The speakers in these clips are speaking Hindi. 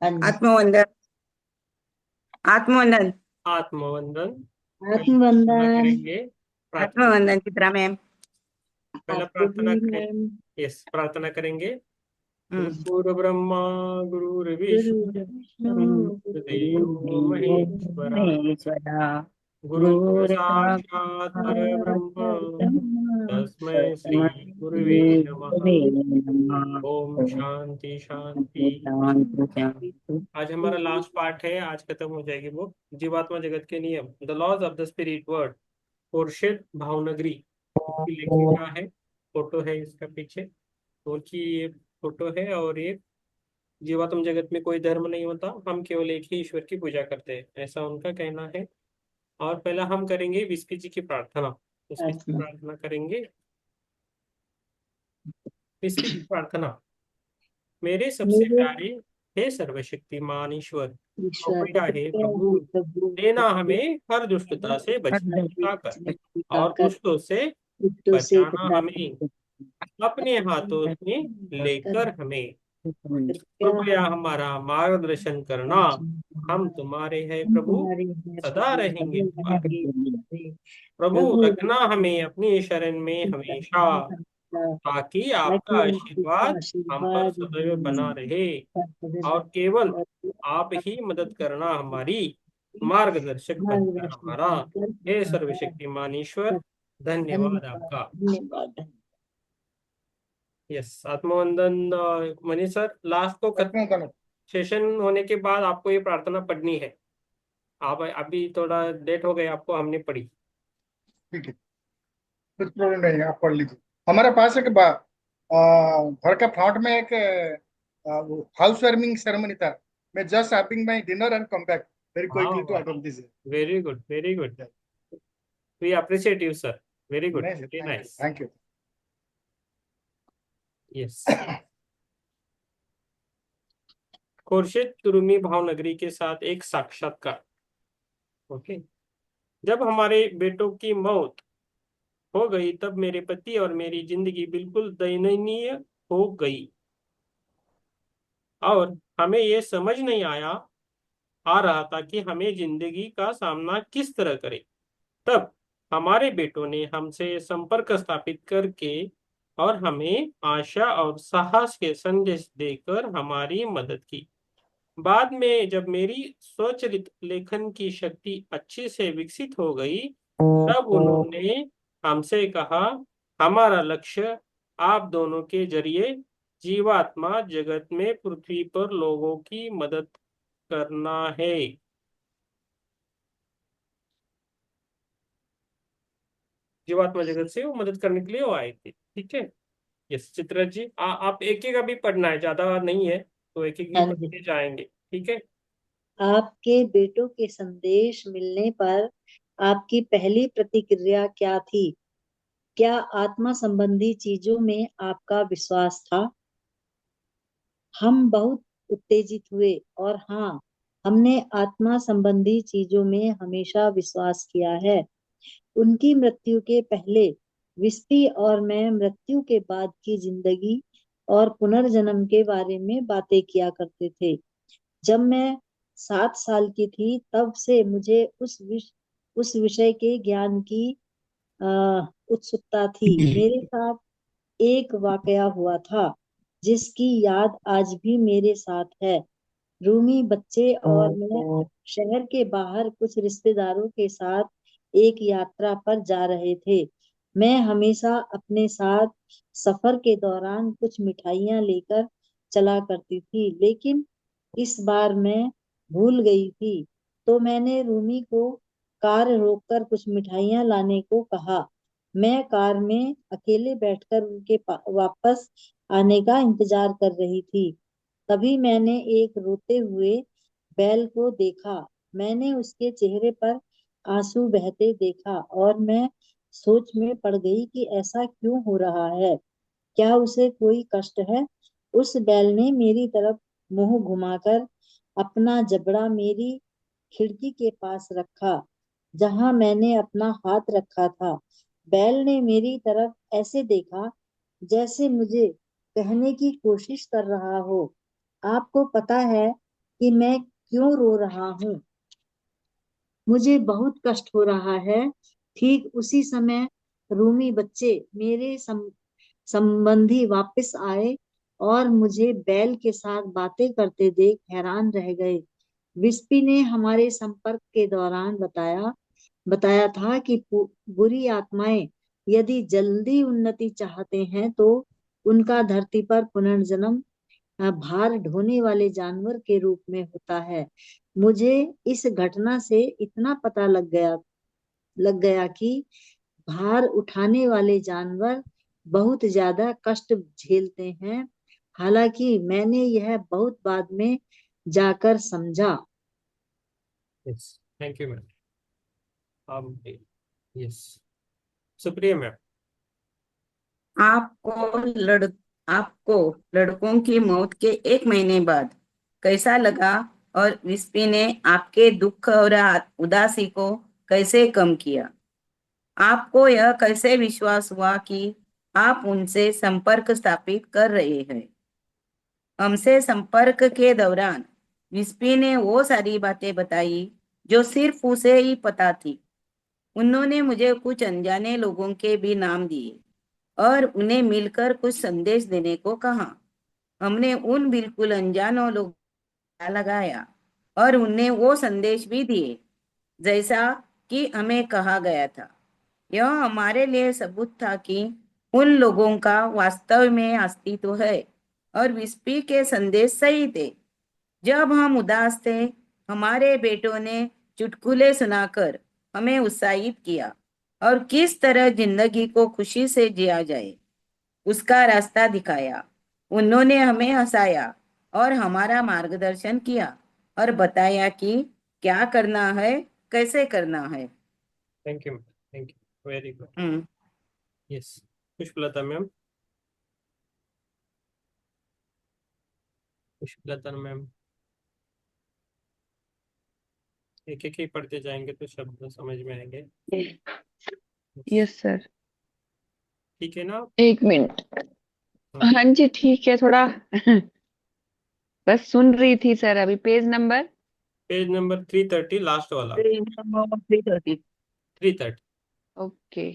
हाँ जी। आत्मवंदन। आत्मवंदन। आत्मवंदन। पहले प्रार्थना आत्मवंदन। करेंगे। प्रार्थना। आत्मवंदन चित्रा मैम। पहला आपको प्रार्थना भी करें। मैम। यस, प्रार्थना करेंगे। हम्म। गुरु ब्रह्मा गुरु गुरुर्विष्णु विष्णु गुरुदेवो महेश्वरा महेश्वरा। गुरुर् साक्षात् परब्रह्म ब्रह्म तस्मै श्री गुरुवे नमः। ओम शांति शांति। आज हमारा लास्ट पार्ट है, आज खत्म हो जाएगी वो। जीवात्मा जगत के नियम, the laws of the spirit world. Khurshid Bhavnagri की लेखिका है। फोटो है इसका पीछे, तो उनकी ये फोटो है। और ये जीवात्म जगत में कोई धर्म नहीं होता, हम केवल एक ही ईश्वर की पूजा करते हैं, ऐसा उनका कहना है। और पहला हम करेंगे विस्पी जी की प्रार्थना। विस्पी जी की अच्छा। प्रार्थना करेंगे। विस्पी जी की प्रार्थना। मेरे सबसे मेरे प्यारे हे सर्वशक्तिमान ईश्वर, ईश्वर कृपया हे कृपया प्रभु, हे प्रभु देना प्रभु हमें हर दुष्टता से बचने की ताकत और ताकत दुष्टों से दुष्टों से बचाना बचाने हमें अपने हाथों में कर लेकर हमें कृपया कृपया हम हमारा मार्गदर्शन करना। हम तुम्हारे हैं प्रभु, तुम्हारे हैं सदा प्रभु रहेंगे सदा तुम्हारे। रहेंगे। प्रभु प्रभु रखना हमें अपनी शरण में हमेशा, ताकि आपका ताकि आपका आशीर्वाद हम पर आशीर्वाद सदैव बना रहे। और केवल आप ही मदद करना हमारी, मार्गदर्शक बनकर हमारा। हे सर्वशक्तिमान ईश्वर, धन्यवाद आपका। धन्यवाद। यस, आत्मवंदन। मनीष सर, लास्ट को सेशन होने के बाद आपको ये प्रार्थना पढ़नी है। आप अभी थोड़ा लेट हो गए, आपको हमने पढ़ी। ठीक है, कुछ प्रॉब्लम नहीं है, आप पढ़ लीजिए। हमारे पास एक घर का फ्रंट में एक हाउस वार्मिंग सेरेमनी था। मैं just having my dinner and come back very हाँ, quickly to attend this. Very good, very good. We appreciate you sir, very good, very thank you, nice. Thank you. Yes. Khurshid Turumi Bhavnagari के साथ एक साक्षात्कार। ओके। जब हमारे बेटों की मौत हो गई, तब मेरे पति और मेरी जिंदगी बिल्कुल दयनीय हो गई, और हमें यह समझ नहीं आ रहा था कि हमें जिंदगी का सामना किस तरह करें। तब हमारे बेटों ने हमसे संपर्क स्थापित करके और हमें आशा और साहस के संदेश देकर हमारी मदद की। बाद में जब मेरी स्वचलित लेखन की शक्ति अच्छी से विकसित हो गई, तब उन्होंने हमसे कहा, हमारा लक्ष्य आप दोनों के जरिए जीवात्मा जगत में पृथ्वी पर लोगों की मदद करना है। जीवात्मा जगत से वो मदद करने के लिए वो आए थे। ठीक है। यस चित्रा जी, आप एक एक अभी पढ़ना है, ज्यादा नहीं है, तो एक एक ही हाँ पढ़ जी। के जाएंगे। ठीक है। आपके बेटों के संदेश मिलने पर आपकी पहली प्रतिक्रिया क्या थी? क्या आत्मा संबंधी चीजों में आपका विश्वास था? हम बहुत उत्तेजित हुए और हाँ, हमने आत्मा संबंधी चीजों में हमेशा विश्वास किया है। उनकी मृत्यु के पहले विस्पी और मैं मृत्यु के बाद की जिंदगी और पुनर्जन्म के बारे में बातें किया करते थे। जब मैं 7 साल की थी, तब से मुझे उस विषय के ज्ञान की उत्सुकता थी। मेरे साथ एक वाकया हुआ था जिसकी याद आज भी मेरे साथ है। रूमी बच्चे और मैं शहर के बाहर कुछ रिश्तेदारों के साथ एक यात्रा पर जा रहे थे। मैं हमेशा अपने साथ सफर के दौरान कुछ मिठाइयाँ लेकर चला करती थी, लेकिन इस बार मैं भूल गई थी। तो मैंने रूमी को कार रोककर कुछ मिठाइयाँ लाने को कहा। मैं कार में अकेले बैठकर उनके वापस आने का इंतजार कर रही थी। तभी मैंने एक रोते हुए बैल को देखा। मैंने उसके चेहरे पर आंसू बहते देखा और मैं सोच में पड़ गई कि ऐसा क्यों हो रहा है। क्या उसे कोई कष्ट है? उस बैल ने मेरी तरफ मुंह घुमाकर अपना जबड़ा मेरी खिड़की के पास रखा, जहां मैंने अपना हाथ रखा था। बैल ने मेरी तरफ ऐसे देखा जैसे मुझे कहने की कोशिश कर रहा हो, आपको पता है कि मैं क्यों रो रहा हूँ। मुझे बहुत कष्ट हो रहा है। ठीक उसी समय रूमी बच्चे मेरे संबंधी वापस आए और मुझे बैल के साथ बातें करते देख हैरान रह गए। विस्पी ने हमारे संपर्क के दौरान बताया था कि बुरी आत्माएं यदि जल्दी उन्नति चाहते हैं तो उनका धरती पर पुनर्जन्म भार ढोने वाले जानवर के रूप में होता है। मुझे इस घटना से इतना पता लग गया कि भार उठाने वाले जानवर बहुत ज्यादा कष्ट झेलते हैं। हालांकि मैंने यह बहुत बाद में जाकर समझा। Yes, thank you ma'am. Yes, Supriya ma'am. आपको लड़ आपको लड़कों की मौत के 1 महीने बाद कैसा लगा और विस्पी ने आपके दुख और उदासी को कैसे कम किया? आपको यह कैसे विश्वास हुआ कि आप उनसे संपर्क स्थापित कर रहे हैं? हमसे संपर्क के दौरान विस्पी ने वो सारी बातें बताई जो सिर्फ उसे ही पता थी। उन्होंने मुझे कुछ अनजाने लोगों के भी नाम दिए और उन्हें मिलकर कुछ संदेश देने को कहा। हमने उन बिल्कुल अनजानों लोगों का पता लगाया और उन्हें वो संदेश भी दिए जैसा कि हमें कहा गया था। यह हमारे लिए सबूत था कि उन लोगों का वास्तव में अस्तित्व है और विस्पी के संदेश सही थे। जब हम उदास थे, हमारे बेटों ने चुटकुले सुनाकर हमें उत्साहित किया और किस तरह जिंदगी को खुशी से जिया जाए उसका रास्ता दिखाया। उन्होंने हमें हंसाया और हमारा मार्गदर्शन किया और बताया कि क्या करना है, कैसे करना है। Thank you ma'am, thank you, very good. Hmm. Yes, Pushpalata ma'am. Pushpalata ma'am, एक एक ही पढ़ते जाएंगे तो शब्द समझ में आएंगे। Yes sir. ठीक है ना? 1 मिनट। हाँ, हाँ जी ठीक है, थोड़ा बस सुन रही थी सर। अभी page number page number 330, last वाला। 3:30। 330, ओके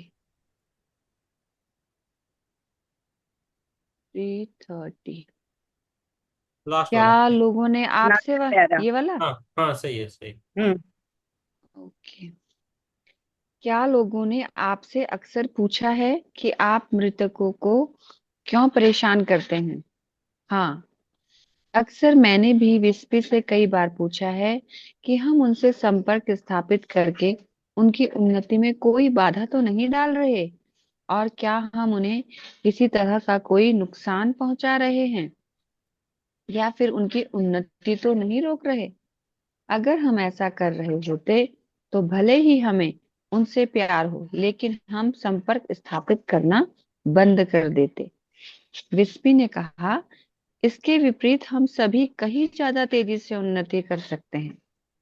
3:30। लास्ट वाला। क्या लोगों ने आपसे प्यारा। ये वाला? हाँ हाँ, सही है, सही। हम्म। ओके। क्या लोगों ने आपसे अक्सर पूछा है कि आप मृतकों को क्यों परेशान करते हैं? हाँ, अक्सर मैंने भी विस्पी से कई बार पूछा है कि हम उनसे संपर्क स्थापित करके उनकी उन्नति में कोई बाधा तो नहीं डाल रहे, और क्या हम उन्हें किसी तरह का कोई नुकसान पहुंचा रहे हैं या फिर उनकी उन्नति तो नहीं रोक रहे। अगर हम ऐसा कर रहे होते तो भले ही हमें उनसे प्यार हो, लेकिन हम संपर्क स्थापित करना बंद कर देते। विस्पी ने कहा, इसके विपरीत हम सभी कहीं ज्यादा तेजी से उन्नति कर सकते हैं,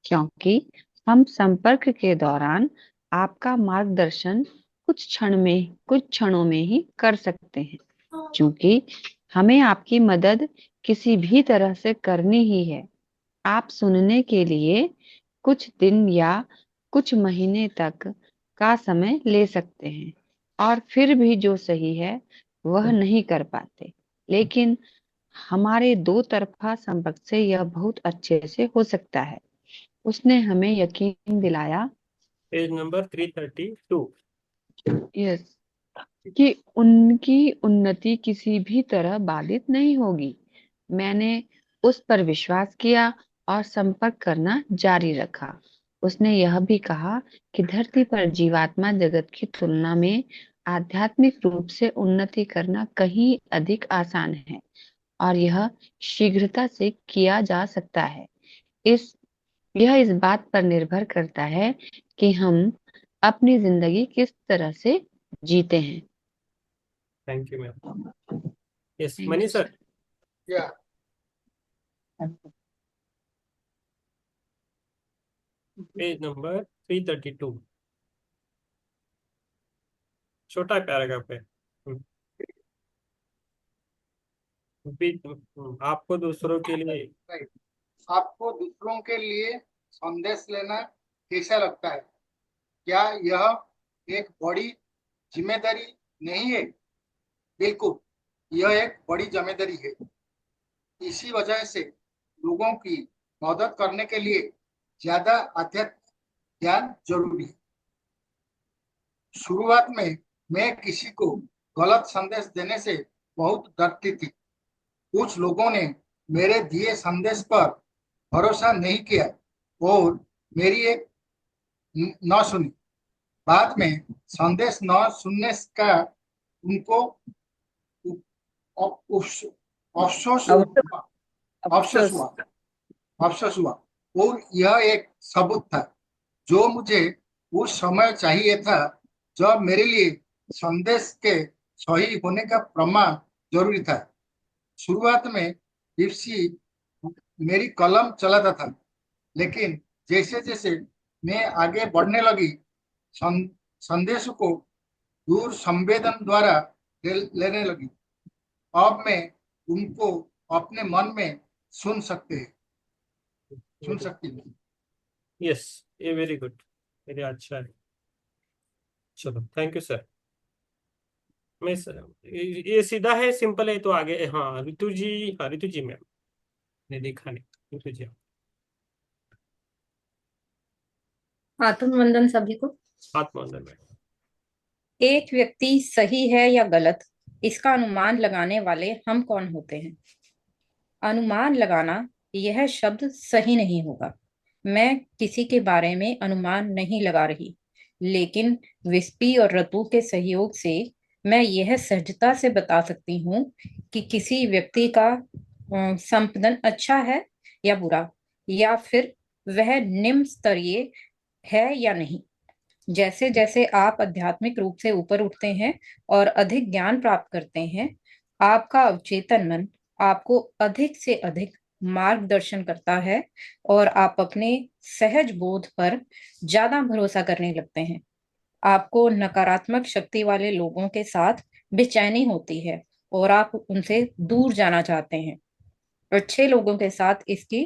क्योंकि हम संपर्क के दौरान आपका मार्गदर्शन कुछ क्षणों में ही कर सकते हैं, क्योंकि हमें आपकी मदद किसी भी तरह से करनी ही है। आप सुनने के लिए कुछ दिन या कुछ महीने तक का समय ले सकते हैं और फिर भी जो सही है वह नहीं कर पाते, लेकिन हमारे दो तरफा संपर्क से यह बहुत अच्छे से हो सकता है। उसने हमें यकीन दिलाया, पेज नंबर 332। यस, कि उनकी उन्नति किसी भी तरह बाधित नहीं होगी। मैंने उस पर विश्वास किया और संपर्क करना जारी रखा। उसने यह भी कहा कि धरती पर जीवात्मा जगत की तुलना में आध्यात्मिक रूप से उन्नति करना कहीं अधिक आसान है और यह शीघ्रता से किया जा सकता है। इस यह इस बात पर निर्भर करता है कि हम अपनी जिंदगी किस तरह से जीते हैं। Thank you ma'am. Yes, thank money you sir. Sir. या पेज नंबर 332, छोटा पैराग्राफ है। आपको दूसरों के लिए राइट। आपको दूसरों के लिए संदेश लेना कैसा लगता है? क्या यह एक बड़ी जिम्मेदारी नहीं है? बिल्कुल, यह एक बड़ी जिम्मेदारी है। इसी वजह से लोगों की मदद करने के लिए ज्यादा आध्यात्मिक ज्ञान जरूरी है। शुरुआत में मैं किसी को गलत संदेश देने से बहुत डरती थी। कुछ लोगों ने मेरे दिए संदेश पर भरोसा नहीं किया और मेरी एक न सुनी। बाद में संदेश न सुनने का उनको अफसोस अफसोस अवसर हुआ अफसोस अफसोस। हुआ अफसोस हुआ। और यह एक सबूत था जो मुझे उस समय चाहिए था, जब मेरे लिए संदेश के सही होने का प्रमाण जरूरी था। शुरुआत में लिप्सी मेरी कलम चलाता था, लेकिन जैसे जैसे मैं आगे बढ़ने लगी, संदेश को दूर संवेदन द्वारा लेने लगी। अब मैं उनको अपने मन में सुन सकते हैं सुन सकती हूँ। यस, ये वेरी गुड, वेरी अच्छा है। चलो, थैंक यू सर। मैं ये सीधा है, सिंपल है, तो आगे। हाँ रितु जी, हाँ रितु जी मैम ने देखा नहीं। रितु जी, आत्मवंदन सभी को। आत्मवंदन मैम। एक व्यक्ति सही है या गलत, इसका अनुमान लगाने वाले हम कौन होते हैं? अनुमान लगाना, यह शब्द सही नहीं होगा। मैं किसी के बारे में अनुमान नहीं लगा रही, लेकिन विस्पी और रतु के सहयोग से मैं यह सहजता से बता सकती हूँ कि किसी व्यक्ति का संपदन अच्छा है या बुरा, या फिर वह निम्न स्तरीय है या नहीं। जैसे जैसे आप आध्यात्मिक रूप से ऊपर उठते हैं और अधिक ज्ञान प्राप्त करते हैं, आपका अवचेतन मन आपको अधिक से अधिक मार्गदर्शन करता है और आप अपने सहज बोध पर ज्यादा भरोसा करने लगते हैं। आपको नकारात्मक शक्ति वाले लोगों के साथ बेचैनी होती है और आप उनसे दूर जाना चाहते हैं। अच्छे लोगों के साथ इसकी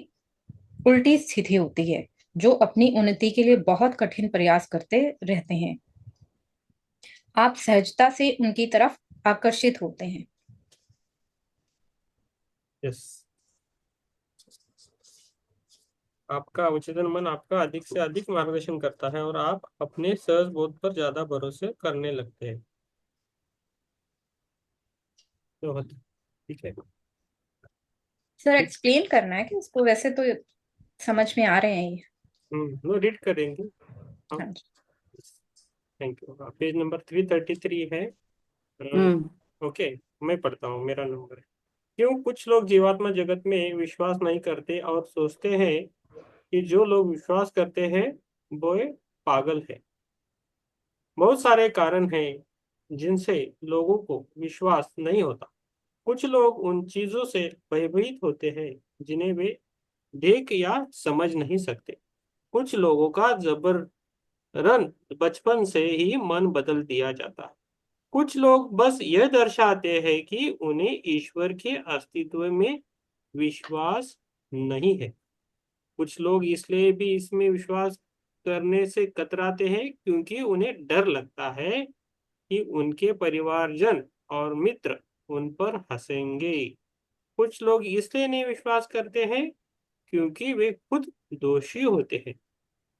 उल्टी स्थिति होती है, जो अपनी उन्नति के लिए बहुत कठिन प्रयास करते रहते हैं। आप सहजता से उनकी तरफ आकर्षित होते हैं। यस, आपका अवचेतन मन आपका अधिक से अधिक मार्गदर्शन करता है और आप अपने सहज बोध पर ज्यादा भरोसे करने लगते हैं। तो ठीक है। सर एक्सप्लेन करना है कि उसको? वैसे तो समझ में आ रहे हैं ये। नो, रीड करेंगे। हाँ, हाँ जी। Thank you. पेज नंबर 333 है। ओके, मैं पढ़ता हूँ, मेरा नंबर है। क्यों कुछ लोग जीवात्मा जगत में विश्वास नहीं करते और सोचते हैं कि जो लोग विश्वास करते हैं वो पागल है। बहुत सारे कारण हैं जिनसे लोगों को विश्वास नहीं होता। कुछ लोग उन चीजों से भयभीत होते हैं जिन्हें वे देख या समझ नहीं सकते। कुछ लोगों का जबरन बचपन से ही मन बदल दिया जाता है। कुछ लोग बस यह दर्शाते हैं कि उन्हें ईश्वर के अस्तित्व में विश्वास नहीं है। कुछ लोग इसलिए भी इसमें विश्वास करने से कतराते हैं क्योंकि उन्हें डर लगता है कि उनके परिवारजन और मित्र उन पर हंसेंगे। कुछ लोग इसलिए नहीं विश्वास करते हैं क्योंकि वे खुद दोषी होते हैं।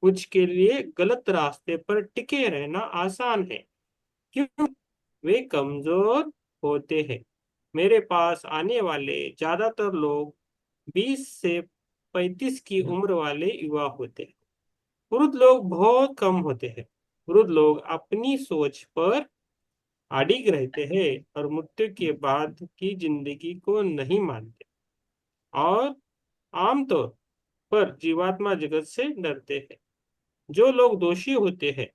कुछ के लिए गलत रास्ते पर टिके रहना आसान है क्यों वे कमजोर होते हैं। मेरे पास आने वाले ज्यादातर लोग 20 से 35 की उम्र वाले युवा होते हैं। वृद्ध लोग बहुत कम होते हैं। वृद्ध लोग अपनी सोच पर अडिग रहते हैं और मृत्यु के बाद की जिंदगी को नहीं मानते और आमतौर पर जीवात्मा जगत से डरते हैं। जो लोग दोषी होते हैं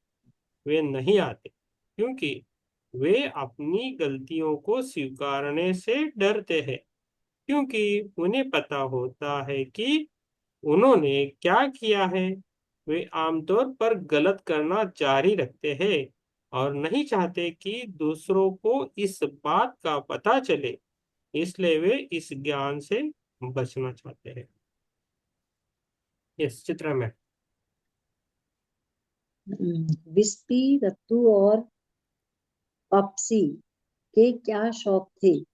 वे नहीं आते क्योंकि वे अपनी गलतियों को स्वीकारने से डरते हैं, क्योंकि उन्हें पता होता है कि उन्होंने क्या किया है। वे आमतौर पर गलत करना जारी रखते हैं और नहीं चाहते कि दूसरों को इस बात का पता चले, इसलिए वे इस ज्ञान से बचना चाहते हैं। यस चित्रा में। विस्पी, रत्तू और पापसी के क्या शौक थे।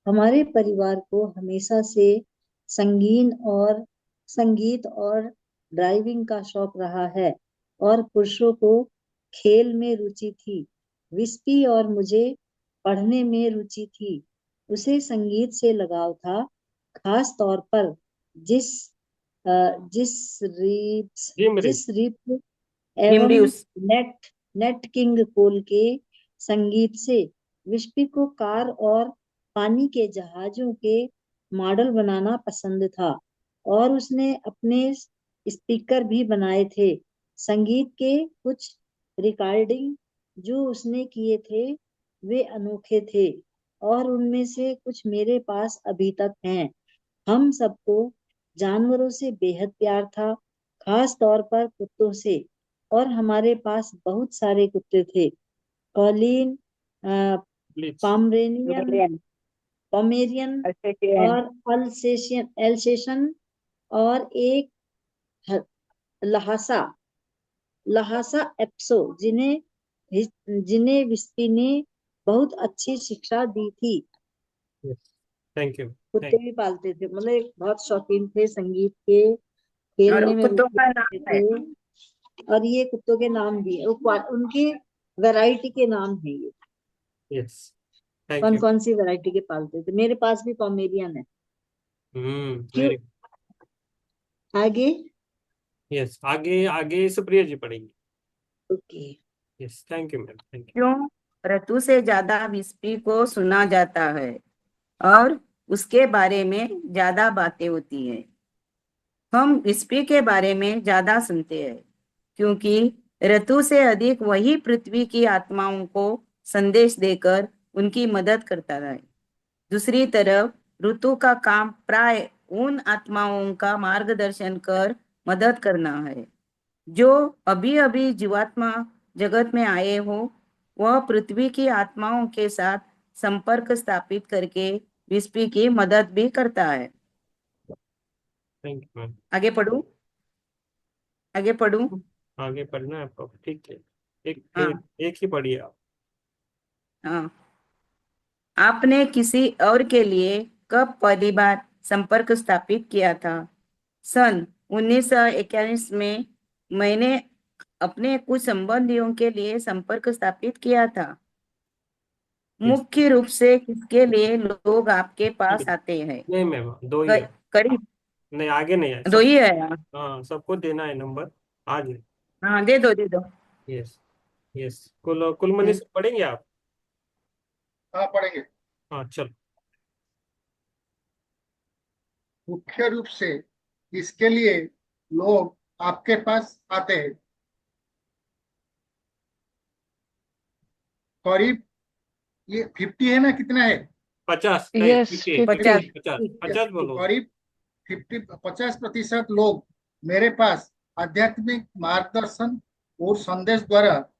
हमारे परिवार को हमेशा से संगीन और संगीत और ड्राइविंग का शौक रहा है और पुरुषों को खेल में रुचि थी। विस्पी और मुझे पढ़ने में रुचि थी। उसे संगीत से लगाव था, खास तौर पर जिस जिस रीप्स जिम रे। जिस रिप एवं हिमड्यूस। नेट नेट किंग कोल के संगीत से। विस्पी को कार और पानी के जहाजों के मॉडल बनाना पसंद था और उसने अपने स्पीकर भी बनाए थे। संगीत के कुछ रिकॉर्डिंग जो उसने किए थे वे अनोखे थे और उनमें से कुछ मेरे पास अभी तक हैं। हम सबको जानवरों से बेहद प्यार था, खास तौर पर कुत्तों से, और हमारे पास बहुत सारे कुत्ते थे। Colin, Blitz. पामरेनियन, पोमेरियन अच्छे के और अल्सेशियन एल्सेशन और एक ह- लहासा लहासा एप्सो जिन्हें विस्पी ने बहुत अच्छी शिक्षा दी थी। यस थैंक यू कुत्ते थैंक भी पालते थे, मतलब एक बहुत शौकीन थे संगीत के, और खेलने वो में कुत्तों रुचि का रखते नाम है। थे। और ये कुत्तों के नाम भी उनके वैरायटी के नाम है ये। यस थैंक कौन यू। कौन सी वैरायटी के पालते थे। मेरे पास भी पॉमेरियन है। क्यों। वेरी। आगे। यस आगे आगे सुप्रिया जी पढ़ेंगी। Okay. Yes thank you ma'am thank you. क्यों ऋतु से ज्यादा विस्पी को सुना जाता है और उसके बारे में ज्यादा बातें होती है। हम विस्पी के बारे में ज्यादा सुनते हैं क्योंकि ऋतु से अधिक वही पृथ्वी की आत्माओं को संदेश देकर उनकी मदद करता है। दूसरी तरफ ऋतु का काम प्राय उन आत्माओं का मार्गदर्शन कर मदद करना है जो अभी अभी जीवात्मा जगत में आए हो। वह पृथ्वी की आत्माओं के साथ संपर्क स्थापित करके विस्पी की मदद भी करता है। Thank you ma'am. आगे पढ़ूं? आगे पढ़ूं? आगे पढ़ना है आपको ठीक है। एक हाँ। एक ही पढ़िए आप। हाँ। आपने किसी और के लिए कब पहली बार संपर्क स्थापित किया था? सन 1941 में मैंने अपने कुछ संबंधियों के लिए संपर्क स्थापित किया था। यस मुख्य रूप से किसके लिए लोग आपके पास आते हैं? नहीं मैम दो ही है। करीब नहीं आगे नहीं है दो सब। ही है। हाँ सबको देना है नंबर आगे। हाँ, दे दो दे दो। यस यस कुलमनी हम्म, से पढ़ेंगे आप। हाँ पढ़ेंगे। हाँ चलो। मुख्य रूप से इसके लिए लोग आपके पास आते हैं। करीब ये 50 है ना, कितना है? 50 नहीं यस 50 50। 50। 50 50 यस, 50 तो बोलो। करीब 50% लोग मेरे पास आध्यात्मिक मार्गदर्शन और संदेश द्वारा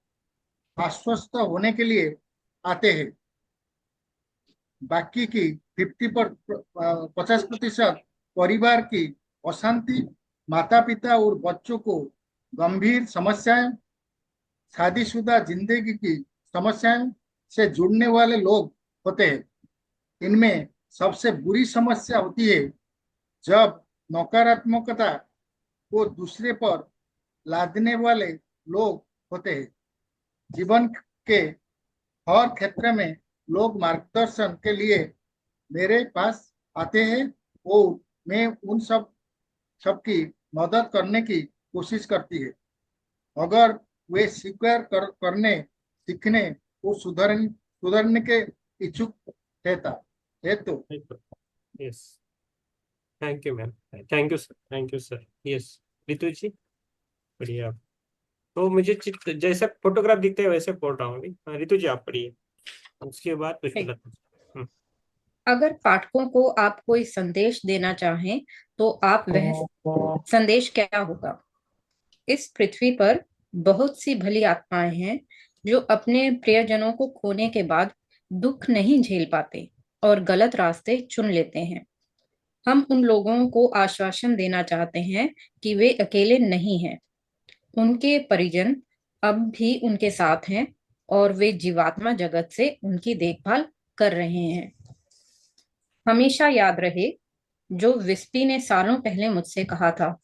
आश्वस्त होने के लिए आते हैं। बाकी की 50% परिवार की अशांति, माता पिता और बच्चों को गंभीर समस्याएं, शादीशुदा जिंदगी की समस्याएं से जुड़ने वाले लोग होते हैं। इनमें सबसे बुरी समस्या होती है जब नकारात्मकता को दूसरे पर लादने वाले लोग होते हैं। जीवन के हर क्षेत्र में लोग मार्गदर्शन के लिए मेरे पास आते हैं और मैं उन सबकी मदद करने की कोशिश करती है अगर वे स्वीकार करने, सीखने और सुधरने के इच्छुक है तो। Yes thank you ma'am. Thank you sir thank you sir. Yes Ritu ji पढ़िए आप। तो मुझे चित्र जैसे फोटोग्राफ दिखते हैं वैसे पढ़ रहा हूँ अभी। हाँ, रितु जी आप पढ़िए उसके बाद ठीक। पुष्पलता। अगर पाठकों को आप कोई संदेश देना चाहें तो आप वह संदेश क्या होगा? इस पृथ्वी पर बहुत सी भली आत्माएं हैं जो अपने प्रियजनों को खोने के बाद दुख नहीं झेल पाते और गलत रास्ते चुन लेते हैं। हम उन लोगों को आश्वासन देना चाहते हैं कि वे अकेले नहीं हैं। उनके परिजन अब भी उनके साथ हैं और वे जीवात्मा जगत से उनकी देखभाल कर रहे हैं। हमेशा याद रहे जो विस्पी ने सालों पहले मुझसे कहा था,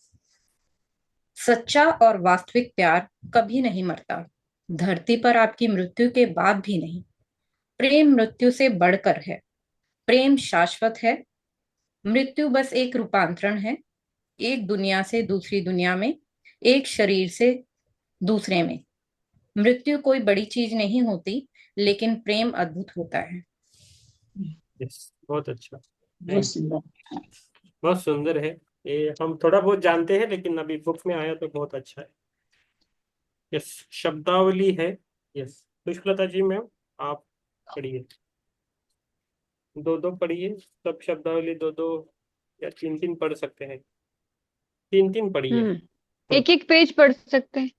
सच्चा और वास्तविक प्यार कभी नहीं मरता, धरती पर आपकी मृत्यु के बाद भी नहीं। प्रेम मृत्यु से बढ़कर है। प्रेम शाश्वत है। मृत्यु बस एक रूपांतरण है, एक दुनिया से दूसरी दुनिया में, एक शरीर से दूसरे में। मृत्यु कोई बड़ी चीज नहीं होती, लेकिन प्रेम अद्भुत होता है। यस, बहुत अच्छा। बहुत थैंक, सुंदर। बहुत सुंदर है। ये हम थोड़ा बहुत जानते हैं, लेकिन अभी बुक में आया तो बहुत अच्छा है। यस, शब्दावली है। यस, पुष्पलता जी मैम, आप पढ़िए। दो दो पढ़िए, सब शब्दावली दो दो या तीन तीन पढ़ सकते हैं। तीन तीन पढ़िए। हम्म, एक एक पेज पढ़ सकते हैं।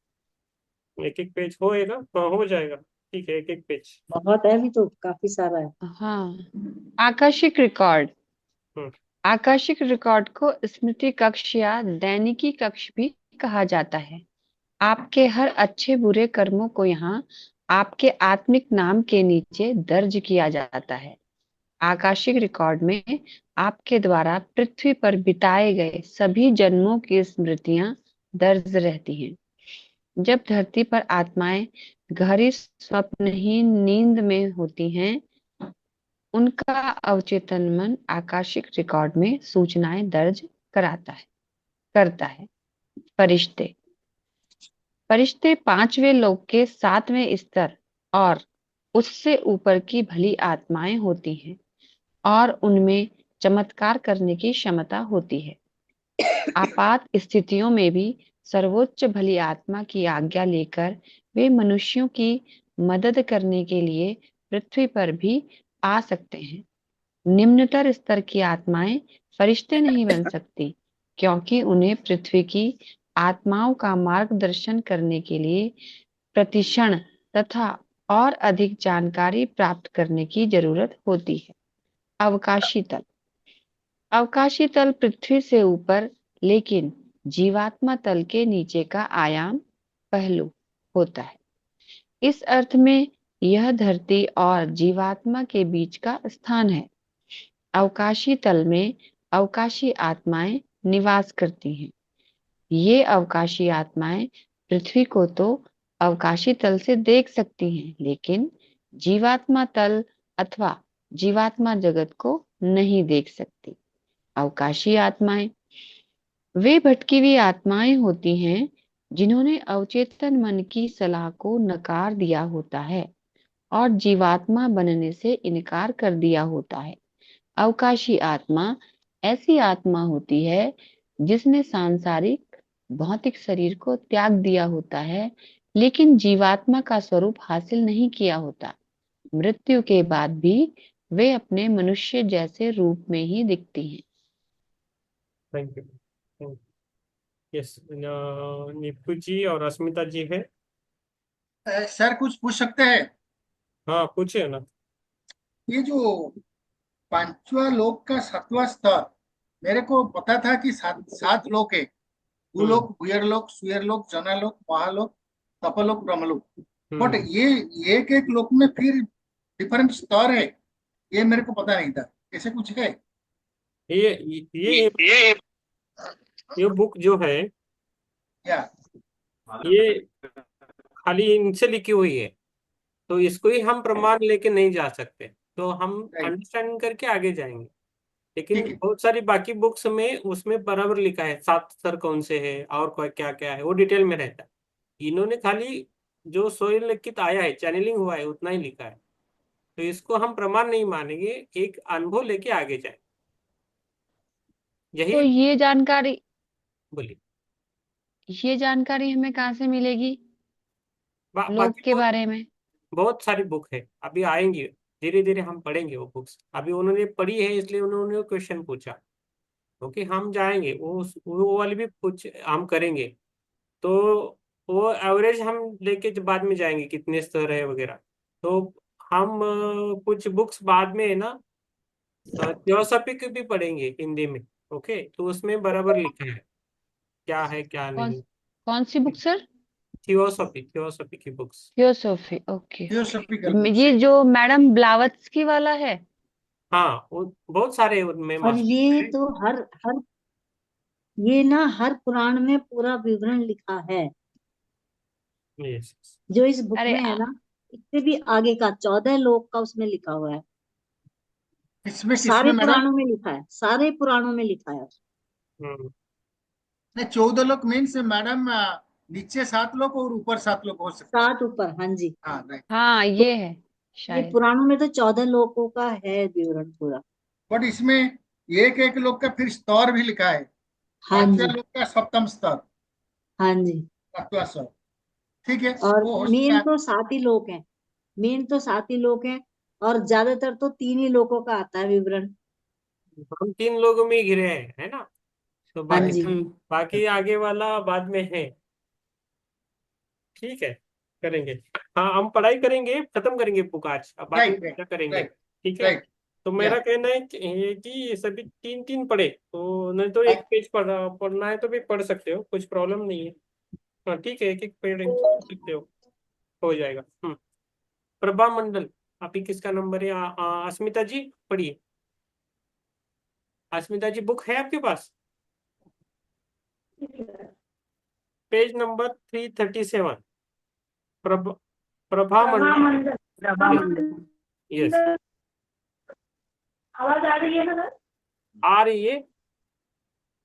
एक एक पेज होएगा, हाँ हो जाएगा। ठीक है, एक एक पेज। बहुत है, अभी तो काफी सारा है। हाँ, आकाशिक रिकॉर्ड। हम्म आकाशिक रिकॉर्ड को स्मृति कक्ष या दैनिकी कक्ष भी कहा जाता है। आपके हर अच्छे बुरे कर्मों को यहाँ आपके आत्मिक नाम के नीचे दर्ज किया जाता है। आकाशिक रिकॉर्ड में आपके द्वारा पृथ्वी पर बिताए गए सभी जन्मों की स्मृतियां दर्ज रहती हैं। जब धरती पर आत्माएं गहरी स्वप्नहीन नींद में होती हैं, उनका अवचेतन मन आकाशिक रिकॉर्ड में सूचनाएं दर्ज करता है। फरिश्ते फरिश्ते पांचवें लोक के सातवें स्तर और उससे ऊपर की भली आत्माएं होती हैं और उनमें चमत्कार करने की क्षमता होती है। आपात स्थितियों में भी सर्वोच्च भली आत्मा की आज्ञा लेकर वे मनुष्यों की मदद करने के लिए पृथ्वी पर भी आ सकते हैं। निम्नतर स्तर की आत्माएं फरिश्ते नहीं बन सकती, क्योंकि उन्हें पृथ्वी की आत्माओं का मार्गदर्शन करने के लिए प्रतिक्षण तथा और अधिक जानकारी प्राप्त करने की जरूरत होती है। अवकाशी तल अवकाशी तल पृथ्वी से ऊपर लेकिन जीवात्मा तल के नीचे का आयाम पहलू होता है। इस अर्थ में यह धरती और जीवात्मा के बीच का स्थान है। अवकाशी तल में अवकाशी आत्माएं निवास करती हैं। ये अवकाशी आत्माएं पृथ्वी को तो अवकाशी तल से देख सकती हैं, लेकिन जीवात्मा तल अथवा जीवात्मा जगत को नहीं देख सकती। अवकाशी आत्माएं वे भटकी हुई आत्माएं होती हैं जिन्होंने अवचेतन मन की सलाह को नकार दिया होता है और जीवात्मा बनने से इनकार कर दिया होता है। अवकाशी आत्मा ऐसी आत्मा होती है जिसने सांसारिक भौतिक शरीर को त्याग दिया होता है, लेकिन जीवात्मा का स्वरूप हासिल नहीं किया होता। मृत्यु के बाद भी वे अपने मनुष्य जैसे रूप में ही दिखती हैं। Thank you, thank you. Yes, Nipu ji और अस्मिता जी है। सर कुछ पूछ सकते हैं? हाँ, पूछिए ना। ये जो पांचवा लोक का सातवां स्तर, मेरे को पता था कि सात सात लोक है। हम्म भूलोक, भूयरलोक, सुयरलोक, जनालोक, महालोक, तपलोक, ब्रह्मलोक। बट हम्म ये एक एक लोक में फिर डिफरेंट स्तर है, ये मेरे को पता नहीं था। ऐसे कुछ है? ये ये ये बुक जो है, क्या? ये खाली इनसे लिखी हुई है, तो इसको ही हम प्रमाण लेके नहीं जा सकते। तो हम राइट। अंडरस्टैंडिंग करके आगे जाएंगे। लेकिन ठीक है। बहुत सारी बाकी बुक्स में उसमें बराबर लिखा है, सात स्तर कौन से है और क्या क्या है, वो डिटेल में रहता है। इन्होंने खाली जो स्वयंलिखित आया है, चैनलिंग हुआ है, उतना ही लिखा है। तो इसको हम प्रमाण नहीं मानेंगे, एक अनुभव लेके आगे जाए। तो यही। बोलिए। ये जानकारी हमें कहाँ से मिलेगी लोक बाकी के बारे में? बहुत सारी बुक है, अभी आएंगी। धीरे धीरे हम पढ़ेंगे वो बुक्स। अभी उन्होंने पढ़ी है, इसलिए उन्होंने क्वेश्चन पूछा। क्योंकि हम जाएंगे वो वाली भी कुछ हम करेंगे। तो वो एवरेज हम लेके जब बाद में जाएंगे कितने स्तर है वगैरह। तो हम कुछ बुक्स बाद में है ना, थियोसॉफी भी पढ़ेंगे हिंदी में। ओके, तो उसमें बराबर लिखा है क्या है क्या कौन नहीं। कौन सी बुक सर? थियोसॉफी, थियोसॉफी की बुक्स। Theosophy, okay. थियोसॉफिकल तो बुक्स। ये जो मैडम ब्लावत्स्की वाला है? हाँ, बहुत सारे उनमें और मास्टर ये हैं। तो हर हर ये ना हर पुराण में पूरा विवरण लिखा है, यस। जो इस बुक अरे में है ना। इससे भी आगे का 14 लोक का उसमें लिखा हुआ है। किसमें सारे किसमें मैडम? पुराणों में लिखा है, सारे पुराणों में लिखा है। हम्म। नहीं, 14 लोग मीन्स मैडम, नीचे 7 लोग और ऊपर 7 लोग हो सकता है। 7 ऊपर, हाँ जी। हाँ, राइट। हाँ, तो ये है ये शायद। पुराणों में तो 14 लोकों का है विवरण पूरा। बट इसमें एक एक लोग का फिर स्तर भी लिखा है। हाँ 5वें जी, लोग का सप्तम स्तर, हाँ जी। 7वां स्तर। ठीक है, और वो हो सकता मेन है। तो 7 ही लोक हैं, मेन तो 7 ही लोक हैं। और ज्यादातर तो 3 ही लोकों का आता है विवरण। हम 3 लोगों में ही घिरे हैं, है ना। तो हाँ बाकी जी। बाकी आगे वाला बाद में है। ठीक है, करेंगे। हाँ, हम पढ़ाई करेंगे, खत्म करेंगे बुक आज, अब बाद में राइट, राइट, क्या करेंगे। राइट, ठीक है। राइट। तो या मेरा कहना है कि सभी तीन तीन पढ़े, तो नहीं तो एक पेज पढ़ना है तो भी पढ़ सकते हो, कुछ प्रॉब्लम नहीं है। हाँ ठीक है, एक एक पेज पढ़ सकते हो जाएगा। प्रभा मंडल, आप ही किसका नंबर है? अस्मिता जी पढ़िए। अस्मिता जी, बुक है आपके पास? Page number 337। Prabha Prabha Prabha Mandal. Mandal. Prabha yes. Mandal. आवाज आ रही है ना सर? आ रही है।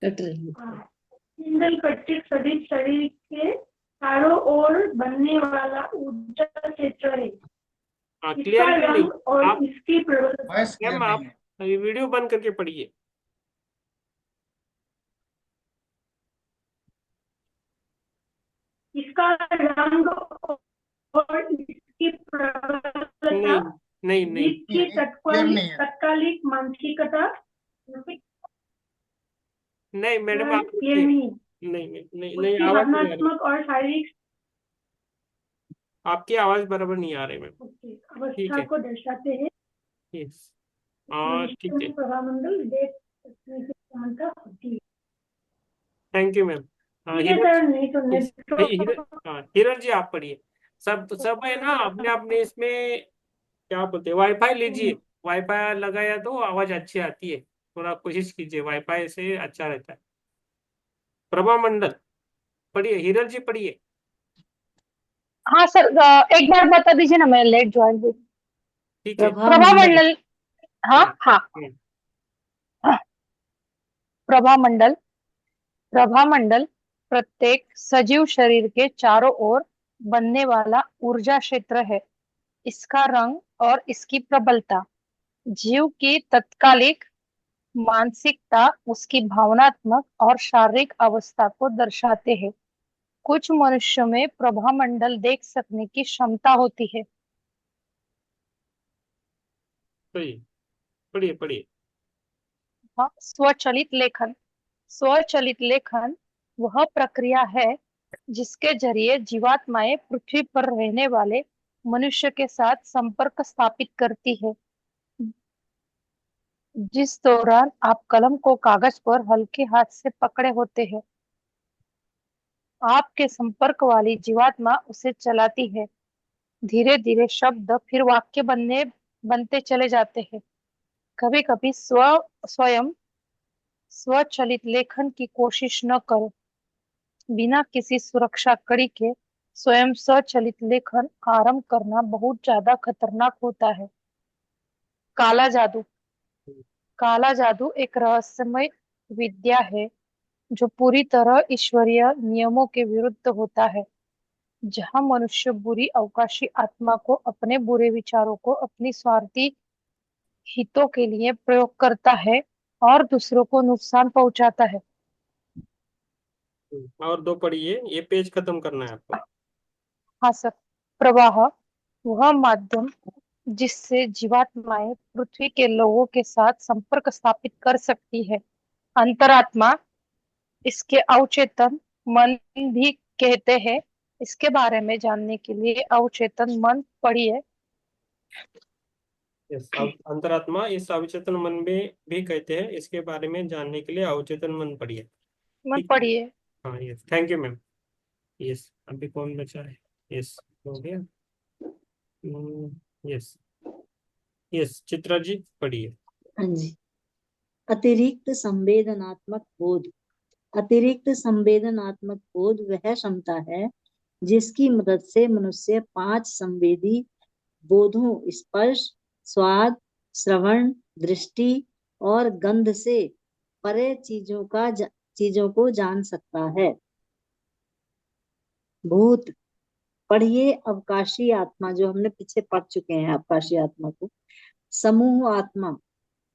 कट रही है। हाँ। इंद्र कटित सदिश शरीर के चारों ओर बनने वाला ऊर्जा क्षेत्र है। इसका क्लियरिटी नहीं। रंग और आप इसकी प्रवृत्ति। वॉइस क्लियर मैम, नहीं आप है। ये वीडियो बंद करके पढ़िए। इसका रंग और इसकी प्रबलता, नहीं नहीं नहीं जीव की क्लियर नहीं है। तत्कालिक मानसिकता। नहीं मैडम, आप ये लिखिए। नहीं, नहीं नहीं नहीं नहीं, उसकी आवाज नहीं आ रही। भावनात्मक और शारीरिक आपकी आवाज बराबर नहीं आ रही मैम। ठीक अवस्था है। को दर्शाते हैं। यस। भविष्य ठीक है। में प्रभामंडल देख सकने की क्षमता होती है। Thank you ma'am. ठीक है हिरल सर, नहीं तो yes, नेटवर्क। हिरल जी आप पढ़िए। सब है ना अपने अपने इसमें, क्या बोलते हैं, वाईफाई लीजिए। वाईफाई लगाया तो आवाज अच्छी आती है, थोड़ा कोशिश कीजिए, वाईफाई से अच्छा रहता है। प्रभा मंडल पढ़िए, हिरल जी पढ़िए। हाँ सर, एक बार बता दीजिए ना, मैं लेट ज्वाइन हुई। ठीक है। प्रभा प्रभा मंडल। मंडल। हाँ हम्म, हाँ। हम्म, प्रभा मंडल। प्रभा मंडल प्रत्येक सजीव शरीर के चारों ओर बनने वाला ऊर्जा क्षेत्र है। इसका रंग और इसकी प्रबलता जीव की तत्कालिक मानसिकता, उसकी भावनात्मक और शारीरिक अवस्था को दर्शाते हैं। कुछ मनुष्यों में प्रभा मंडल देख सकने की क्षमता होती है। पढ़िए पढ़िए पढ़िए। हाँ, स्वचलित लेखन। स्वचलित लेखन वह प्रक्रिया है जिसके जरिए जीवात्माएं पृथ्वी पर रहने वाले मनुष्य के साथ संपर्क स्थापित करती है। जिस दौरान आप कलम को कागज पर हल्के हाथ से पकड़े होते हैं, आपके संपर्क वाली जीवात्मा उसे चलाती है। धीरे धीरे शब्द फिर वाक्य बनते चले जाते हैं। कभी कभी स्वयं स्वचलित लेखन की कोशिश न करो। बिना किसी सुरक्षा कड़ी के स्वयं स्वचालित लेखन आरंभ करना बहुत ज्यादा खतरनाक होता है। काला जादू। काला जादू एक रहस्यमय विद्या है जो पूरी तरह ईश्वरीय नियमों के विरुद्ध होता है, जहां मनुष्य बुरी अवकाशी आत्मा को अपने बुरे विचारों को अपनी स्वार्थी हितों के लिए प्रयोग करता है और दूसरों को नुकसान पहुंचाता है। और दो पढ़िए, ये पेज खत्म करना है आपको। हाँ सर। प्रवाह वह माध्यम जिससे जीवात्माएं पृथ्वी के लोगों के साथ संपर्क स्थापित कर सकती है। अंतरात्मा, इसके अवचेतन मन भी कहते हैं। इसके बारे में जानने के लिए अवचेतन मन पढ़िए। यस, अंतरात्मा इस अवचेतन मन में भी कहते हैं। इसके बारे में जानने के लिए अवचेतन मन पढ़िए। मन ठीक है। पढ़िए। हाँ, yes, thank you ma'am. Yes, अभी कौन बचा है? यस, हो गया। यस, यस, चित्रा जी पढ़िए। हाँ जी। अतिरिक्त संवेदनात्मक बोध। अतिरिक्त संवेदनात्मक बोध वह क्षमता है जिसकी मदद से मनुष्य 5 संवेदी बोधों स्पर्श, स्वाद, श्रवण, दृष्टि और गंध से परे चीजों को जान सकता है। भूत। पढ़िए अवकाशी आत्मा, जो हमने पीछे पढ़ चुके हैं अवकाशी आत्मा को। समूह आत्मा।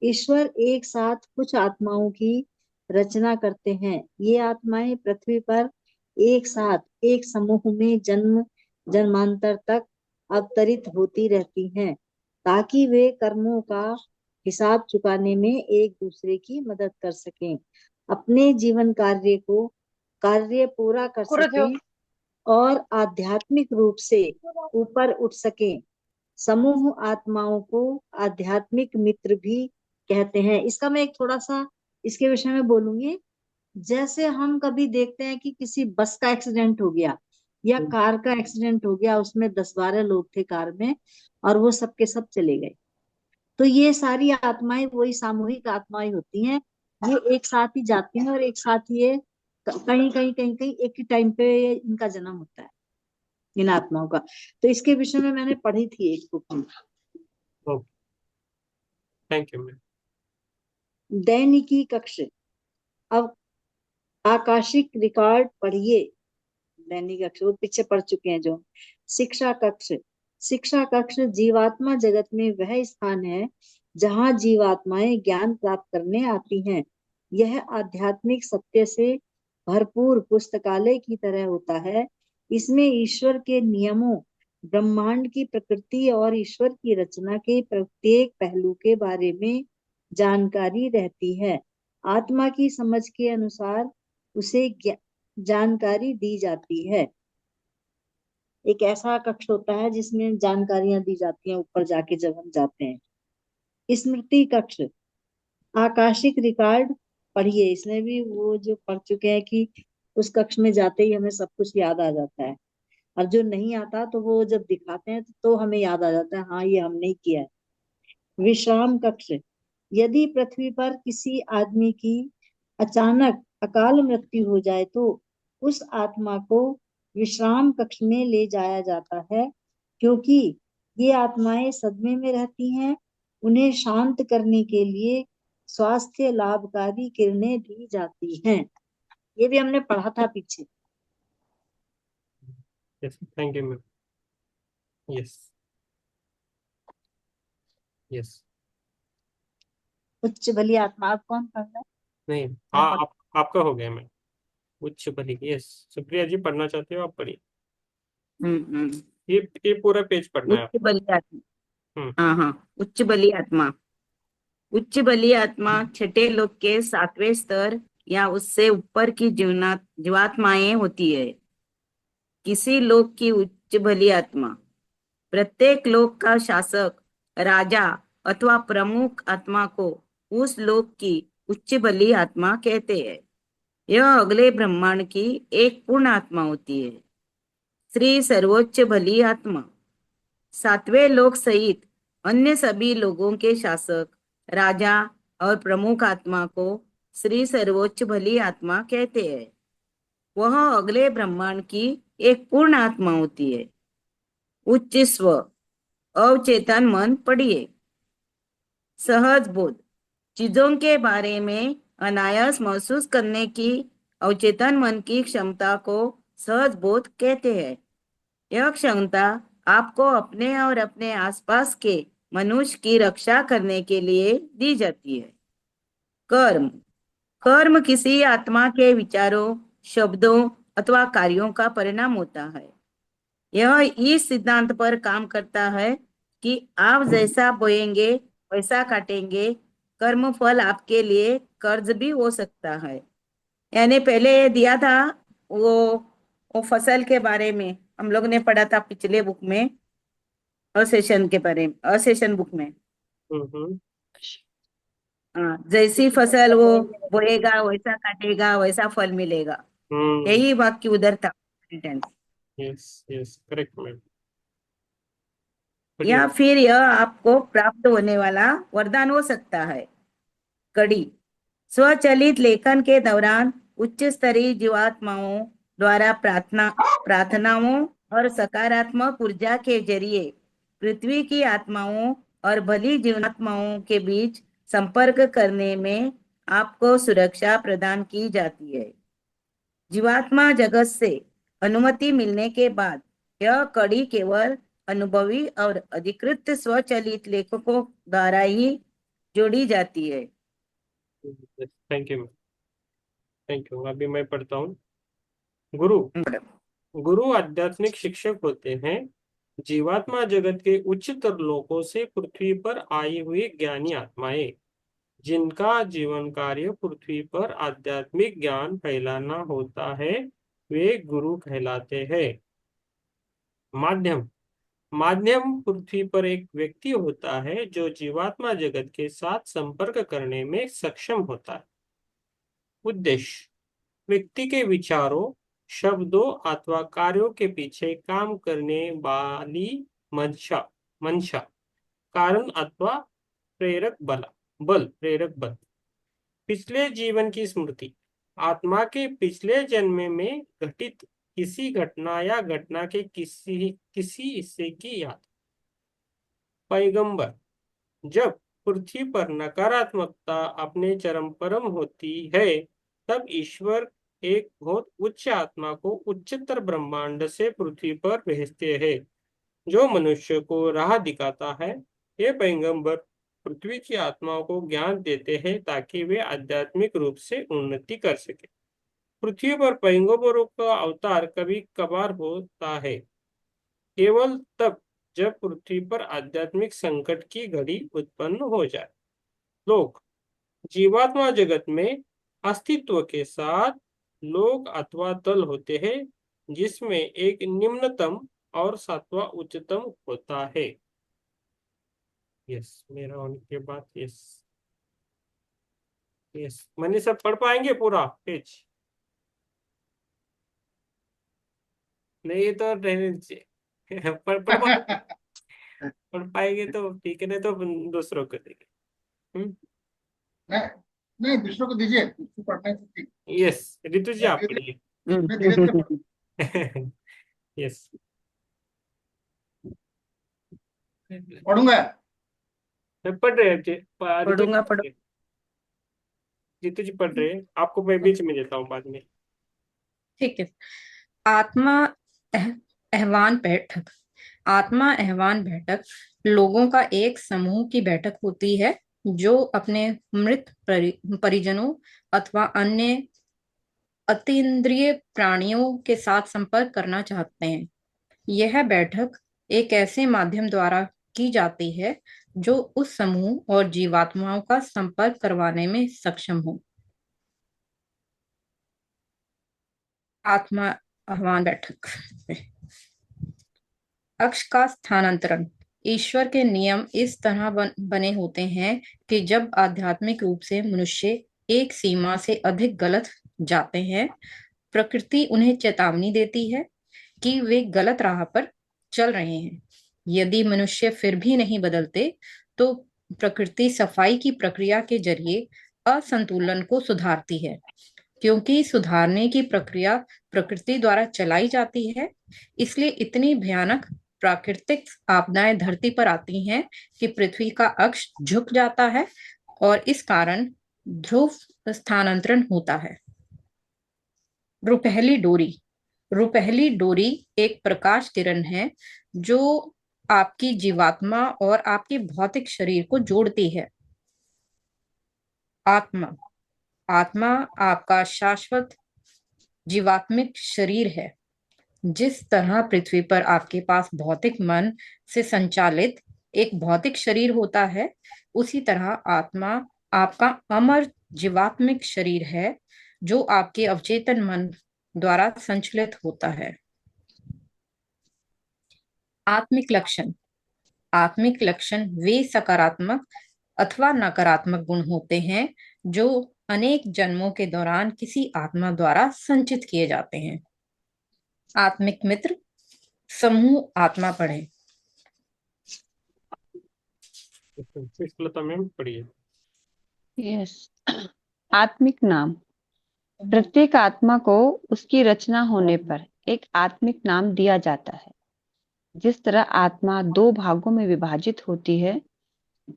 ईश्वर एक साथ कुछ आत्माओं की रचना करते हैं। ये आत्माएं पृथ्वी पर एक साथ एक समूह में जन्म जन्मांतर तक अवतरित होती रहती हैं ताकि वे कर्मों का हिसाब चुकाने में एक दूसरे की मदद कर सकें, अपने जीवन कार्य पूरा कर सकें और आध्यात्मिक रूप से ऊपर उठ सकें। समूह आत्माओं को आध्यात्मिक मित्र भी कहते हैं। इसका मैं एक थोड़ा सा इसके विषय में बोलूंगी। जैसे हम कभी देखते हैं कि किसी बस का एक्सीडेंट हो गया या कार का एक्सीडेंट हो गया, उसमें 10-12 लोग थे कार में और वो सब के सब चले गए, तो ये सारी आत्माएं वही सामूहिक आत्माएं होती हैं। ये एक साथ ही जाती हैं और एक साथ ये कहीं एक ही टाइम पे इनका जन्म होता है, इन आत्माओं का। तो इसके विषय में मैंने पढ़ी थी एक बुक में। Okay, thank you ma'am. दैनिकी कक्ष। अब आकाशिक रिकॉर्ड पढ़िए। दैनिक कक्ष वो पीछे पढ़ चुके हैं जो। शिक्षा कक्ष। शिक्षा कक्ष जीवात्मा जगत में वह स्थान है जहाँ जीवात्माएं ज्ञान प्राप्त करने आती हैं। यह आध्यात्मिक सत्य से भरपूर पुस्तकालय की तरह होता है। इसमें ईश्वर के नियमों, ब्रह्मांड की प्रकृति और ईश्वर की रचना के प्रत्येक पहलू के बारे में जानकारी रहती है। आत्मा की समझ के अनुसार उसे जानकारी दी जाती है। एक ऐसा कक्ष होता है जिसमें जानकारियां दी जाती हैं ऊपर जाके जब हम जाते हैं। स्मृति कक्ष। आकाशिक रिकॉर्ड पढ़िए। इसमें भी वो जो पढ़ चुके हैं कि उस कक्ष में जाते ही हमें सब कुछ याद आ जाता है, और जो नहीं आता तो वो जब दिखाते हैं तो हमें याद आ जाता है, हाँ ये हमने ही किया है। विश्राम कक्ष। यदि पृथ्वी पर किसी आदमी की अचानक अकाल मृत्यु हो जाए तो उस आत्मा को विश्राम कक्ष में ले जाया जाता है, क्योंकि ये आत्माएं सदमे में रहती हैं। उन्हें शांत करने के लिए स्वास्थ्य लाभकारी किरणें दी जाती हैं। ये भी हमने पढ़ा था पीछे। Yes, thank you ma'am. Yes, yes, उच्च बलि आत्मा। आप कौन पढ़ रहा है? नहीं, हाँ, आपका हो गया मैम। उच्च बलि। यस, सुप्रिया जी पढ़ना चाहते हो? आप पढ़िए। हम्म। ये पूरा पेज पढ़ना है उच्च बलि आत्मा। हम्म। हाँ हाँ, उच्च बलि आत्मा। उच्च बलि आत्मा छठे लोक के 7वें स्तर या उससे ऊपर की जीवात्माएं होती है। किसी लोक की उच्च बलि आत्मा प्रत्येक लोक का शासक, राजा अथवा प्रमुख आत्मा को उस लोक की उच्च बलि आत्मा कहते हैं। यह अगले ब्रह्मांड की एक पूर्ण आत्मा होती है। श्री सर्वोच्च बलि आत्मा 7वें लोक सहित अन्य सभी लोगों के शासक, राजा और प्रमुख आत्मा को श्री सर्वोच्च बलि आत्मा कहते हैं। वह अगले ब्रह्मांड की एक पूर्ण आत्मा होती है। उच्च स्व अवचेतन मन पढ़िए। सहज बोध चीजों के बारे में अनायास महसूस करने की अवचेतन मन की क्षमता को सहज बोध कहते हैं। यह क्षमता आपको अपने और अपने आसपास के मनुष्य की रक्षा करने के लिए दी जाती है। कर्म कर्म किसी आत्मा के विचारों, शब्दों अथवा कार्यों का परिणाम होता है। यह इस सिद्धांत पर काम करता है कि आप जैसा बोएंगे वैसा काटेंगे। कर्म फल आपके लिए कर्ज भी हो सकता है। यानी पहले दिया था वो फसल के बारे में हम लोग ने पढ़ा था पिछले बुक में, असेशन के बारे में, असेशन बुक में। हम्म जैसी फसल वो बोएगा वैसा काटेगा वैसा फल मिलेगा, यही वाक्य उधर था sentence. Yes yes correct ma'am, बढ़िया। या फिर यह आपको प्राप्त होने वाला वरदान हो सकता है। कड़ी स्वचलित लेखन के दौरान उच्च स्तरीय जीवात्माओं द्वारा प्रार्थनाओं और सकारात्मक ऊर्जा के जरिए पृथ्वी की आत्माओं और भली जीवात्माओं के बीच संपर्क करने में आपको सुरक्षा प्रदान की जाती है। जीवात्मा जगत से अनुमति मिलने के बाद यह कड़ी केवल अनुभवी और अधिकृत स्वचलित लेखकों द्वारा ही जोड़ी जाती है। Thank you ma'am, thank you. अभी मैं पढ़ता हूँ। गुरु गुरु आध्यात्मिक शिक्षक होते हैं। जीवात्मा जगत के उच्चतर लोकों से पृथ्वी पर आई हुई ज्ञानी आत्माएं, जिनका जीवन कार्य पृथ्वी पर आध्यात्मिक ज्ञान फैलाना होता है, वे गुरु कहलाते हैं। माध्यम माध्यम पृथ्वी पर एक व्यक्ति होता है जो जीवात्मा जगत के साथ संपर्क करने में सक्षम होता है। उद्देश्य व्यक्ति के विचारों, शब्दों अथवा कार्यों के पीछे काम करने वाली मंशा मंशा कारण अथवा प्रेरक बल। पिछले जीवन की स्मृति आत्मा के पिछले जन्म में घटित किसी घटना या घटना के किसी हिस्से की याद। पैगंबर जब पृथ्वी पर नकारात्मकता अपने चरम परम होती है, तब ईश्वर एक बहुत उच्च आत्मा को उच्चतर ब्रह्मांड से पृथ्वी पर भेजते हैं, जो मनुष्य को राह दिखाता है। ये पैगंबर पृथ्वी की आत्माओं को ज्ञान देते हैं ताकि वे आध्यात्मिक रूप से उन्नति कर सके। पृथ्वी पर पैगंबरों का अवतार कभी कभार होता है, केवल तब जब पृथ्वी पर आध्यात्मिक संकट की घड़ी उत्पन्न हो जाए। लोग जीवात्मा जगत में अस्तित्व के साथ लोक अथवा तल होते हैं, जिसमें एक निम्नतम और सातवां उच्चतम होता है। यस मेरा होने के बाद यस यस मैंने सब पढ़ पाएंगे पूरा पेज? नहीं तो रहने दीजिए। पढ़ पाएंगे तो ठीक है, नहीं तो दूसरों को देंगे। नहीं नहीं, दूसरों को दीजिए, दूसरों को पढ़ने से ठीक। यस ऋतु जी आप धीरे पढ़िए। धीरे पढ़- यस पढ़ूंगा। मैं पढ़ रहे हैं पढ़ूंगा पढ़ ऋतु जी पढ़ रहे हैं, आपको मैं बीच में देता हूँ बाद में। ठीक है। आत्मा ahvan बैठक। आत्मा ahvan बैठक लोगों का एक समूह की बैठक होती है जो अपने मृत परिजनों अथवा अन्य अतीन्द्रिय प्राणियों के साथ संपर्क करना चाहते हैं। यह बैठक एक ऐसे माध्यम द्वारा की जाती है जो उस समूह और जीवात्माओं का संपर्क करवाने में सक्षम हो। आत्मा आह्वान बैठक। अक्ष का स्थानांतरण। ईश्वर के नियम इस तरह बने होते हैं कि जब आध्यात्मिक रूप से मनुष्य एक सीमा से अधिक गलत जाते हैं, प्रकृति उन्हें चेतावनी देती है कि वे गलत राह पर चल रहे हैं। यदि मनुष्य फिर भी नहीं बदलते, तो प्रकृति सफाई की प्रक्रिया के जरिए असंतुलन को सुधारती है। क्योंकि सुधारने की प्रक्रिया प्रकृति द्वारा चलाई जाती है, इसलिए इतनी भयानक प्राकृतिक आपदाएं धरती पर आती हैं कि पृथ्वी का अक्ष झुक जाता है और इस कारण ध्रुव स्थानांतरण होता है। रुपहली डोरी। रुपहली डोरी एक प्रकाश किरण है जो आपकी जीवात्मा और आपके भौतिक शरीर को जोड़ती है। आत्मा। आत्मा आपका शाश्वत जीवात्मिक शरीर है। जिस तरह पृथ्वी पर आपके पास भौतिक मन से संचालित एक भौतिक शरीर होता है, उसी तरह आत्मा आपका अमर जीवात्मिक शरीर है जो आपके अवचेतन मन द्वारा संचालित होता है। आत्मिक लक्षण। आत्मिक लक्षण वे सकारात्मक अथवा नकारात्मक गुण होते हैं जो अनेक जन्मों के दौरान किसी आत्मा द्वारा संचित किए जाते हैं। आत्मिक मित्र समूह आत्मा पढ़े। लता मैम पढ़िए। यस। आत्मिक नाम। प्रत्येक आत्मा को उसकी रचना होने पर एक आत्मिक नाम दिया जाता है। जिस तरह आत्मा दो भागों में विभाजित होती है,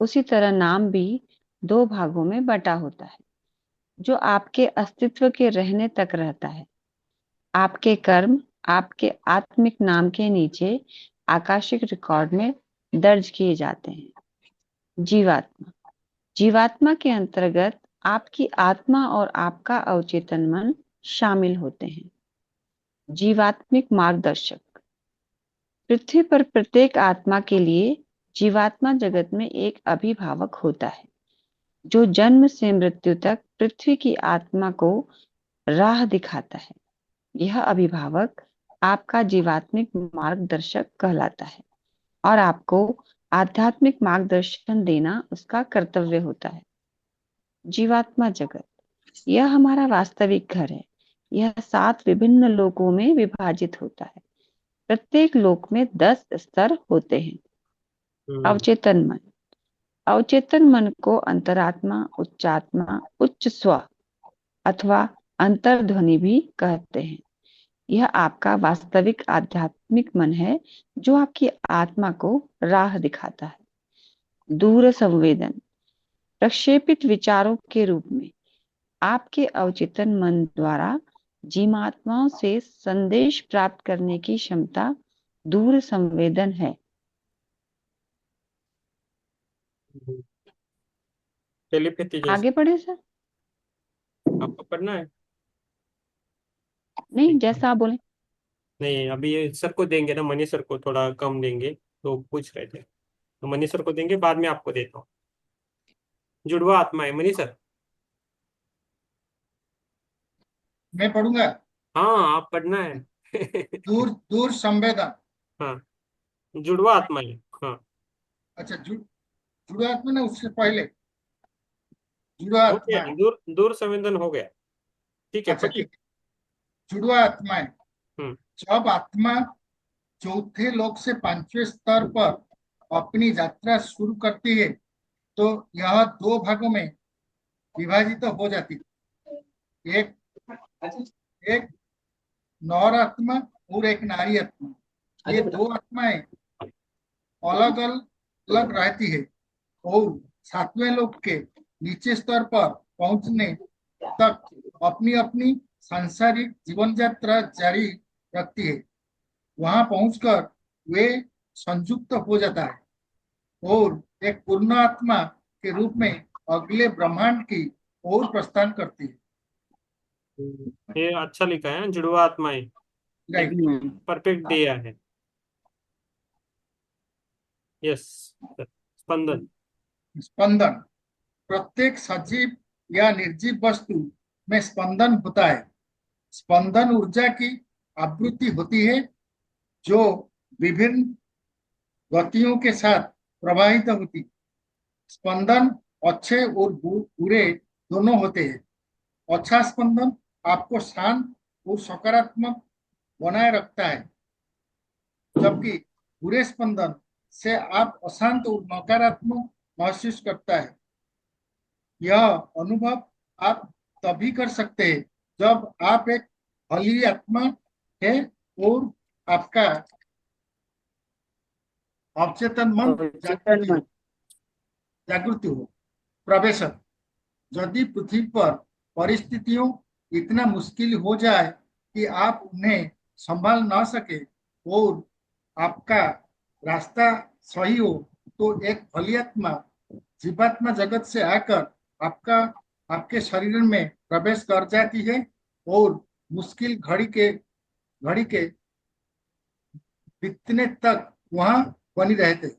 उसी तरह नाम भी दो भागों में बटा होता है, जो आपके अस्तित्व के रहने तक रहता है। आपके कर्म आपके आत्मिक नाम के नीचे आकाशिक रिकॉर्ड में दर्ज किए जाते हैं। जीवात्मा। जीवात्मा के अंतर्गत आपकी आत्मा और आपका अवचेतन मन शामिल होते हैं। जीवात्मिक मार्गदर्शक। पृथ्वी पर प्रत्येक आत्मा के लिए जीवात्मा जगत में एक अभिभावक होता है, जो जन्म से मृत्यु तक पृथ्वी की आत्मा को राह दिखाता है। यह अभिभावक आपका जीवात्मिक मार्गदर्शक कहलाता है और आपको आध्यात्मिक मार्गदर्शन देना उसका कर्तव्य होता है। जीवात्मा जगत। यह हमारा वास्तविक घर है। यह 7 विभिन्न लोकों में विभाजित होता है। प्रत्येक लोक में 10 स्तर होते हैं। अवचेतन मन। अवचेतन मन को अंतरात्मा, उच्चात्मा, उच्च स्व अथवा अंतर्ध्वनि भी कहते हैं। यह आपका वास्तविक आध्यात्मिक मन है, जो आपकी आत्मा को राह दिखाता है। दूर संवेदन। प्रक्षेपित विचारों के रूप में आपके अवचेतन मन द्वारा जीवात्माओं से संदेश प्राप्त करने की क्षमता दूर संवेदन है। टेलीपैथी जैसे। आगे पढ़े सर? आपको पढ़ना है? नहीं, जैसा आप बोले। नहीं, अभी ये सर को देंगे ना, मनीष सर को थोड़ा कम देंगे, तो पूछ रहे थे, तो मनीष सर को देंगे, बाद में आपको देता हूँ। जुड़वा आत्मा है मनीष सर। मैं पढ़ूंगा। हाँ, आप पढ़ना है। दूर दूर संवेदन। हाँ, जुड़वा आत्मा है। हाँ, अच्छा, जुड़ा आत्मा ना, उससे पहले जुड़ा हो आत्मा गया, है। दूर दूर संवेदन हो गया। ठीक है, अच्छा पढ़िए। ठीक है, जुड़वा आत्मा है। हम्म जब आत्मा चौथे लोक से 5वें स्तर पर अपनी यात्रा शुरू करती है, तो यह 2 भागों में विभाजित हो जाती है। एक एक नर आत्मा और एक नारी आत्मा। ये 2 आत्माएं अलग अलग रहती है और 7वें लोक के नीचे स्तर पर पहुंचने तक अपनी अपनी सांसारिक जीवन यात्रा जारी रखती है। वहां पहुंचकर वे संयुक्त हो जाता है और एक पूर्ण आत्मा के रूप में अगले ब्रह्मांड की ओर प्रस्थान करती है। ये अच्छा लिखा है, जुड़वा आत्माएं, राइट। परफेक्ट दिया है। यस। स्पंदन। स्पंदन। प्रत्येक सजीव या निर्जीव वस्तु में स्पंदन होता है। स्पंदन ऊर्जा की आवृत्ति होती है, जो विभिन्न गतियों के साथ प्रवाहित होती है। स्पंदन अच्छे और बुरे दोनों होते हैं। अच्छा स्पंदन आपको शांत और सकारात्मक बनाए रखता है, जबकि बुरे स्पंदन से आप अशांत और नकारात्मक महसूस करता है। यह अनुभव आप तभी कर सकते हैं जब आप एक भली आत्मा है और आपका अवचेतन मन जागृति हो। प्रवेशक। यदि पृथ्वी पर परिस्थितियों इतना मुश्किल हो जाए कि आप उन्हें संभाल ना सके और आपका रास्ता सही हो, तो एक भली आत्मा जीवात्मा जगत से आकर आपके शरीर में प्रवेश कर जाती है और मुश्किल घड़ी के बीतने तक वहां बनी रहते।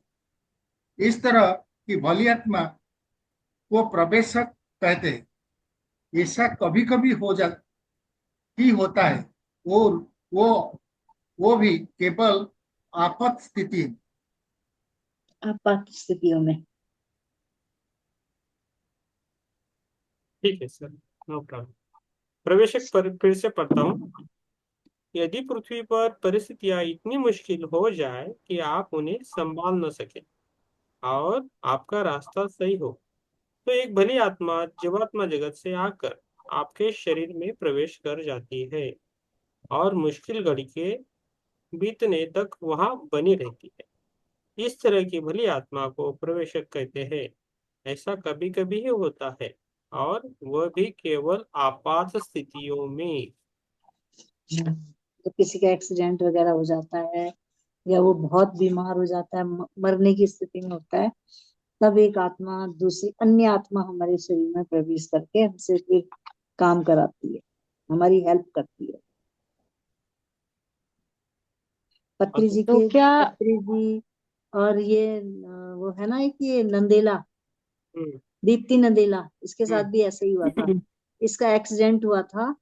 इस तरह की भली आत्मा को प्रवेशक कहते हैं। ऐसा कभी कभी ही होता है और वो भी केवल आपात स्थिति। आपात स्थितियों में। ठीक है सर, नो प्रॉब्लम। प्रवेशक फिर से पढ़ता हूँ। यदि पृथ्वी पर परिस्थितियां इतनी मुश्किल हो जाए कि आप उन्हें संभाल न सके और आपका रास्ता सही हो, तो एक भली आत्मा जीवात्मा जगत से आकर आपके शरीर में प्रवेश कर जाती है और मुश्किल घड़ी के बीतने तक वहां बनी रहती है। इस तरह की भली आत्मा को प्रवेशक कहते हैं। ऐसा कभी कभी ही होता है, और वह भी केवल आपात स्थितियों में। जब किसी का एक्सीडेंट वगैरह हो जाता है या वो बहुत बीमार हो जाता है, मरने की स्थिति में होता है, तब एक आत्मा दूसरी अन्य आत्मा हमारे शरीर में प्रवेश करके हमसे फिर काम कराती है, हमारी हेल्प करती है। पत्री जी तो के क्या पत्री जी और ये वो है ना, एक ये नंदेला, हम्म, दीप्ति नंदेला, इसके साथ हम्म, भी ऐसे ही हुआ था। इसका एक्सीडेंट हुआ था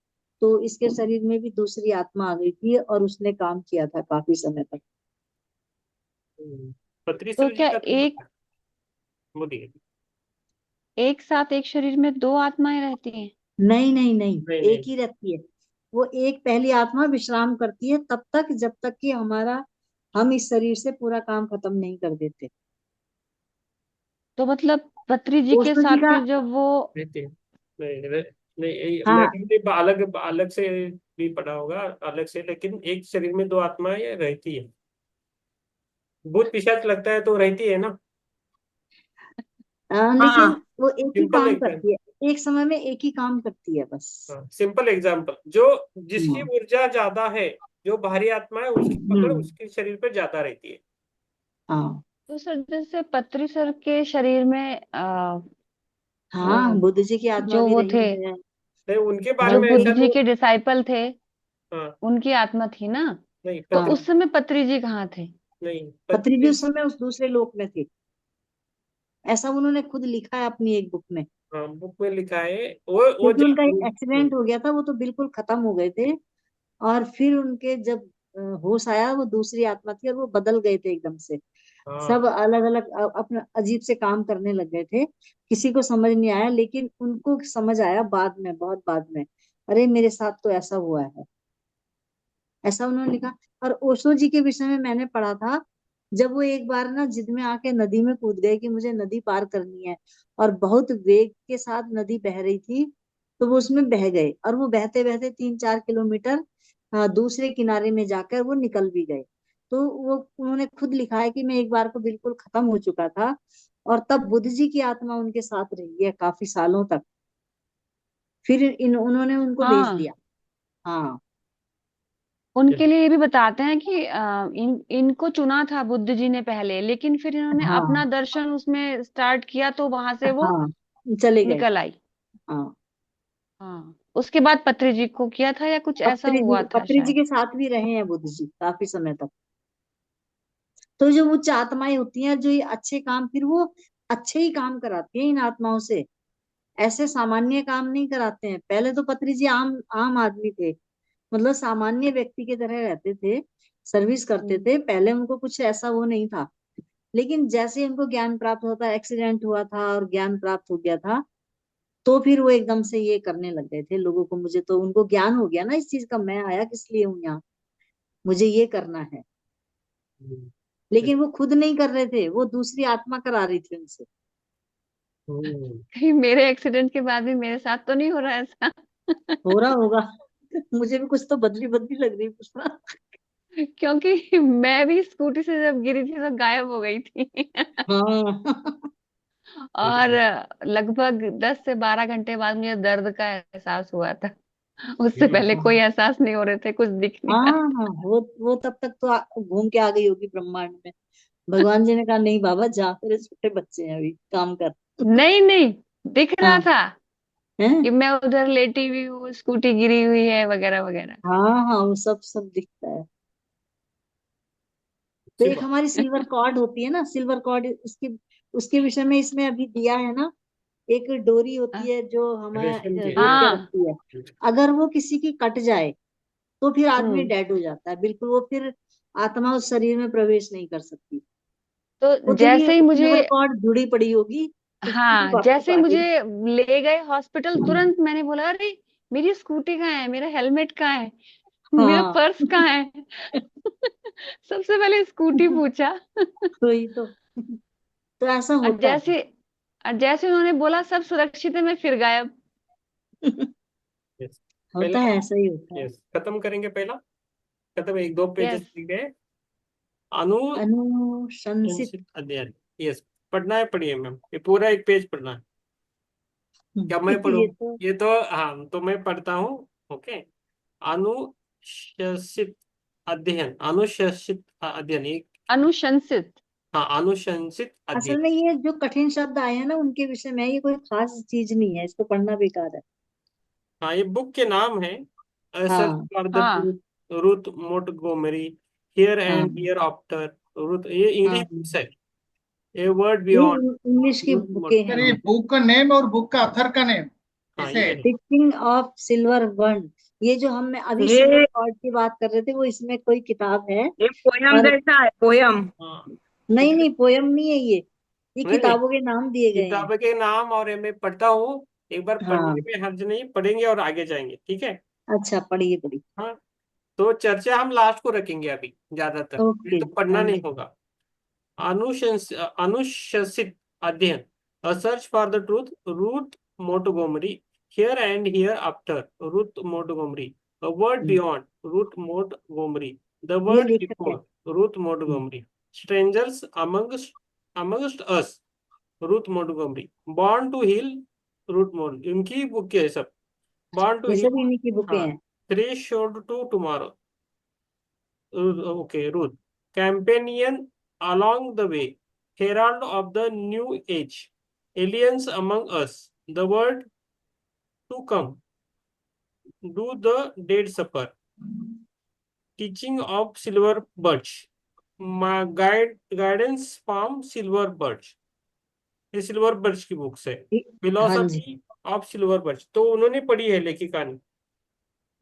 तो इसके शरीर में भी दूसरी आत्मा आ गई थी और उसने काम किया था काफी समय तक। तो पत्रीसर जी क्या का तो एक बोलिए। एक साथ एक शरीर में दो आत्माएं रहती हैं? नहीं नहीं नहीं, नहीं एक नहीं। ही रहती है। वो एक पहली आत्मा विश्राम करती है तब तक जब तक कि हम इस शरीर से पूरा काम खत्म नहीं कर देते। तो मतलब पत्री जी के ओशो जी साथ का, फिर जब वो रहते हैं। नहीं नहीं, हाँ मैंने भी अलग अलग से भी पढ़ा होगा अलग से, लेकिन एक शरीर में दो आत्माएं रहती है। भूत पिशाच लगता है तो रहती है ना। हाँ, लेकिन वो एक ही सिंपल काम एग्जाम्पल। करती है, एक समय में एक ही काम करती है बस। हाँ, सिंपल एग्जाम्पल, जो जिसकी हम्म ऊर्जा ज्यादा है, जो भारी आत्मा है, उसकी पकड़ हम्म, उसके शरीर पर ज्यादा रहती है। हाँ तो सर जैसे पत्री सर के शरीर में हाँ, वो बुद्ध जी की आत्मा जो भी वो रही थे, नहीं, उनके बारे जो में बुद्ध ऐसा जी तो। के डिसाइपल थे, हाँ। उनकी आत्मा थी ना? नहीं तो हाँ, उस समय पत्री जी कहाँ थे? नहीं, पत्री जी पत्री। उस समय उस दूसरे लोक में थे, ऐसा उन्होंने खुद लिखा है अपनी एक बुक में। हाँ, बुक में लिखा है। वो क्योंकि उनका एक एक्सीडेंट हो गया था, वो तो बिल्कुल खत्म हो गए थे, और फिर उनके जब होश आया, वो दूसरी आत्मा थी और वो बदल गए थे एकदम से। सब हाँ। अलग अलग अपना अजीब से काम करने लग गए थे, किसी को समझ नहीं आया, लेकिन उनको समझ आया बाद में, बहुत बाद में, अरे मेरे साथ तो ऐसा हुआ है, ऐसा उन्होंने लिखा। और ओशो जी के विषय में मैंने पढ़ा था, जब वो एक बार ना जिद में आके नदी में कूद गए कि मुझे नदी पार करनी है, और बहुत वेग के साथ नदी बह रही थी, तो वो उसमें बह गए, और वो बहते बहते 3-4 किलोमीटर दूसरे किनारे में जाकर वो निकल भी गए। तो वो उन्होंने खुद लिखा है कि मैं एक बार को बिल्कुल खत्म हो चुका था, और तब बुद्ध जी की आत्मा उनके साथ रही है काफी सालों तक, फिर उन्होंने उनको भेज हाँ, दिया। हाँ उनके लिए ये भी बताते हैं कि इनको चुना था बुद्ध जी ने पहले, लेकिन फिर इन्होंने हाँ अपना दर्शन उसमें स्टार्ट किया तो वहां से वो हाँ, चले गए। निकल आई। हाँ, हाँ, उसके बाद पत्री जी को किया था या कुछ ऐसा हुआ था पत्री जी शायद? के साथ भी रहे हैं बुद्ध जी काफी समय तक। तो जो उच्च आत्माएं होती हैं, जो ये अच्छे काम, फिर वो अच्छे ही काम कराती हैं इन आत्माओं से, ऐसे सामान्य काम नहीं कराते हैं। पहले तो पत्री जी आम आम आदमी थे, मतलब सामान्य व्यक्ति की तरह रहते थे, सर्विस करते हम्म। थे, पहले उनको कुछ ऐसा वो नहीं था। लेकिन जैसे उनको ज्ञान प्राप्त होता, एक्सीडेंट हुआ था और ज्ञान प्राप्त हो गया था, तो फिर वो एकदम से ये करने लग गए थे लोगों को, मुझे तो उनको ज्ञान हो गया ना इस चीज का, मैं आया किस लिए हूँ यहाँ, मुझे ये करना है। हम्म, लेकिन वो खुद नहीं कर रहे थे, वो दूसरी आत्मा करा रही थी उनसे। हम्म, कहीं मेरे एक्सीडेंट के बाद भी मेरे साथ तो नहीं हो रहा है ऐसा? हो रहा होगा। मुझे भी कुछ तो बदली बदली लग रही पुष्पा। क्योंकि मैं भी स्कूटी से जब गिरी थी तो गायब हो गई थी। हाँ और लगभग 10 से 12 घंटे बाद मुझे दर्द का एहसास हुआ था। उससे पहले कोई एहसास नहीं हो रहे थे, कुछ दिख नहीं हाँ रहा हाँ, वो तब तक तो घूम के आ गई होगी ब्रह्मांड में। भगवान जी ने कहा नहीं बाबा जा, तेरे छोटे बच्चे हैं, अभी काम कर। था। नहीं नहीं, दिख रहा हाँ था है, कि मैं उधर लेटी हुई हूँ, स्कूटी गिरी हुई है वगैरह वगैरह। हाँ हाँ, वो सब सब दिखता है। तो अच्छी एक बात। हमारी सिल्वर कॉर्ड होती है ना, सिल्वर कॉर्ड, उसकी उसके विषय में इसमें अभी दिया है ना, एक डोरी होती है जो रेशम हमें के, रोक हाँ। के हाँ। रखती है। अगर वो किसी की कट जाए तो फिर आदमी हम्म। डेड हो जाता है बिल्कुल, वो फिर आत्मा उस शरीर में प्रवेश नहीं कर सकती। वो तो तो जैसे ये ही मुझे, सिल्वर कॉर्ड जुड़ी पड़ी होगी, उसकी हाँ, वापस जैसे ही आ मुझे गई। ले गए हॉस्पिटल, तुरंत मैंने बोला, अरे मेरी स्कूटी कहाँ है, मेरा हेलमेट कहाँ है, मेरा हाँ। पर्स कहाँ है। सबसे पहले स्कूटी पूछा। वही तो ऐसा और होता है। जैसे उन्होंने बोला सब सुरक्षित है, मैं फिर गायब। यस, होता पहला, है, ऐसा ही होता है। यस, खत्म करेंगे पहला। खत्म, एक दो पेजेस यस। लिख गए। अनुशंसित अनुशंसित। अध्ययन। यस, पढ़ना है, पढ़िए मैम, ये पूरा एक पेज पढ़ना है। क्या मैं पढ़ूं? ये तो ये तो हाँ, तो मैं पढ़ता हूँ। ओके। अनुशंसित अध्ययन, अनुशंसित अध्ययन, एक, अनुशंसित। हाँ, अनुशंसित असल अध्ययन। में ये जो कठिन शब्द आए हैं ना, उनके विषय में, ये कोई खास चीज नहीं है, इसको पढ़ना बेकार है। हाँ, ये बुक के नाम है। सर्च हाँ। फॉर द हाँ। ट्रूथ, रूथ मोंटगोमरी, हियर हाँ। एंड हियर आफ्टर, रूथ, ये इंग्लिश हाँ। बुक्स है। ए वर्ड ये बियॉन्ड, इंग्लिश की रूथ बुकें सर हैं। ये मोंटगोमरी। बुक का नेम और बुक का ऑथर का नेम हाँ, ऐसे ये है। है। Teaching of silver one. ये जो हम अभी सिल्वर ये कॉर्ड की बात कर रहे थे, वो इसमें कोई किताब है। ये पोयम और जैसा है, पोयम। हाँ, नहीं कित- नहीं, पोयम नहीं है ये नहीं नहीं, किताबों के नाम दिए गए हैं। किताब के नाम, और ये मैं पढ़ता हूँ। एक बार पढ़ने हाँ। में हर्ज नहीं, पढ़ेंगे और आगे जाएंगे, ठीक है। अच्छा, पढ़िए पढ़िए। हाँ, तो चर्चा हम लास्ट को रखेंगे अभी, ज्यादातर ये ओके। तो पढ़ना हाँ नहीं जी। होगा। अनुशंसित अध्ययन, a search for the truth, Ruth Montgomery, here and hereafter, Ruth Montgomery, a word hmm, beyond, Ruth Montgomery, the ये वर्ड लेखक है। Before, Ruth hmm, Montgomery, strangers amongst us, Ruth Montgomery, born to heal, Ruth Mont, इनकी बुक है सब। बॉर्न टू ये हील, सब इन्हीं की बुकें हाँ, हैं। Threshold to tomorrow, okay, Ruth. Companion along the way, herald of the new age, aliens among us, the word to come, do the dead supper, teaching of silver birch, my guidance from silver birch. ये सिल्वर बर्च की बुक्स है। हाँ जी। फिलोसफी ऑफ सिल्वर बर्च तो उन्होंने पढ़ी है, लेखिका ने।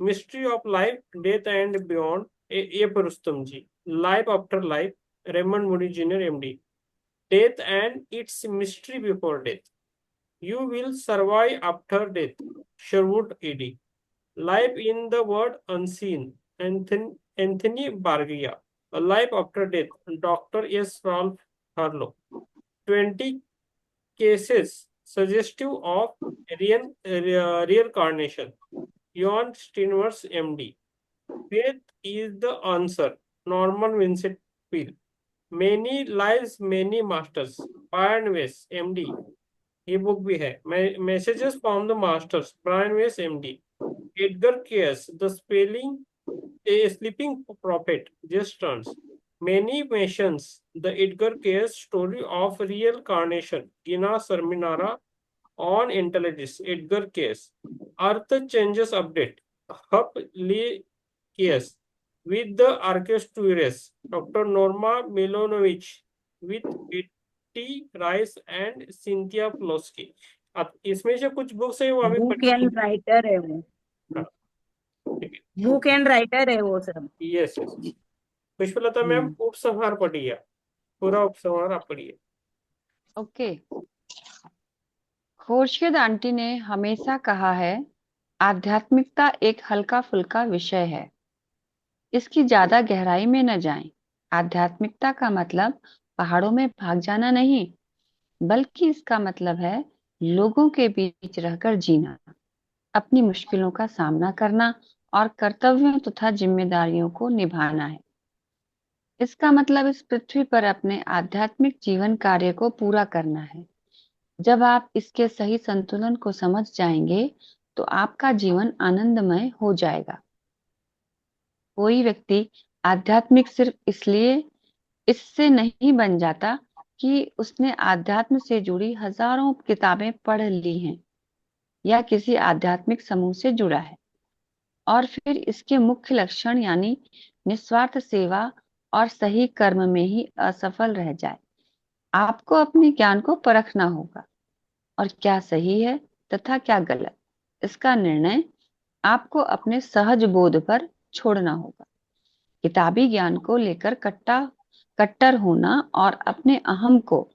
Mystery of life, death and beyond, ये पर Rustam ji. Life after life, Raymond Moody Junior MD. Death and its mystery before death, you will survive after death, Sherwood Eddy. Life in the world unseen, Anthony Borgia. Life after death, doctor S Ralph Harlow. 20 cases suggestive of reincarnation, Jon Steinmetz MD. Faith is the answer, Norman Vincent Peale. Many lives, many masters, Brian Weiss MD. ये बुक भी है। Messages from the masters, Brian Weiss MD. Edgar Cayce, the spelling, a sleeping prophet, Jess Stearn. Many mentions the Edgar Cayce story of reincarnation, Gina Serminara on intelligence, Edgar Cayce. Earth changes update, Hup Lee Cayce. With the Archestuaries, Dr. Norma Milonovich, with Betty Rice and Cynthia Plosky. अब इसमें से कुछ बुक्स है वो हमें बुक पढ़नी एंड राइटर है वो, है। हाँ, ठीक है। बुक एंड राइटर है वो सब। Yes yes. पुष्पलता मैम, उपसंहार पढ़िए, पूरा उपसंहार आप पढ़िए। ओके। खोर्शद आंटी ने हमेशा कहा है, आध्यात्मिकता एक हल्का फुल्का विषय है, इसकी ज्यादा गहराई में न जाएं। आध्यात्मिकता का मतलब पहाड़ों में भाग जाना नहीं, बल्कि इसका मतलब है लोगों के बीच रहकर जीना, अपनी मुश्किलों का सामना करना और कर्तव्यों तथा जिम्मेदारियों को निभाना है। इसका मतलब इस पृथ्वी पर अपने आध्यात्मिक जीवन कार्य को पूरा करना है। जब आप इसके सही संतुलन को समझ जाएंगे तो आपका जीवन आनंदमय हो जाएगा। कोई व्यक्ति आध्यात्मिक सिर्फ इसलिए इससे नहीं बन जाता कि उसने आध्यात्म से जुड़ी हजारों किताबें पढ़ ली हैं या किसी आध्यात्मिक समूह से जुड़ा है और फिर इसके मुख्य लक्षण यानी निस्वार्थ सेवा और सही कर्म में ही असफल रह जाए। आपको अपने ज्ञान को परखना होगा और क्या सही है तथा क्या गलत, इसका निर्णय आपको अपने सहज बोध पर छोड़ना होगा। किताबी ज्ञान को लेकर कट्टर होना और अपने अहम को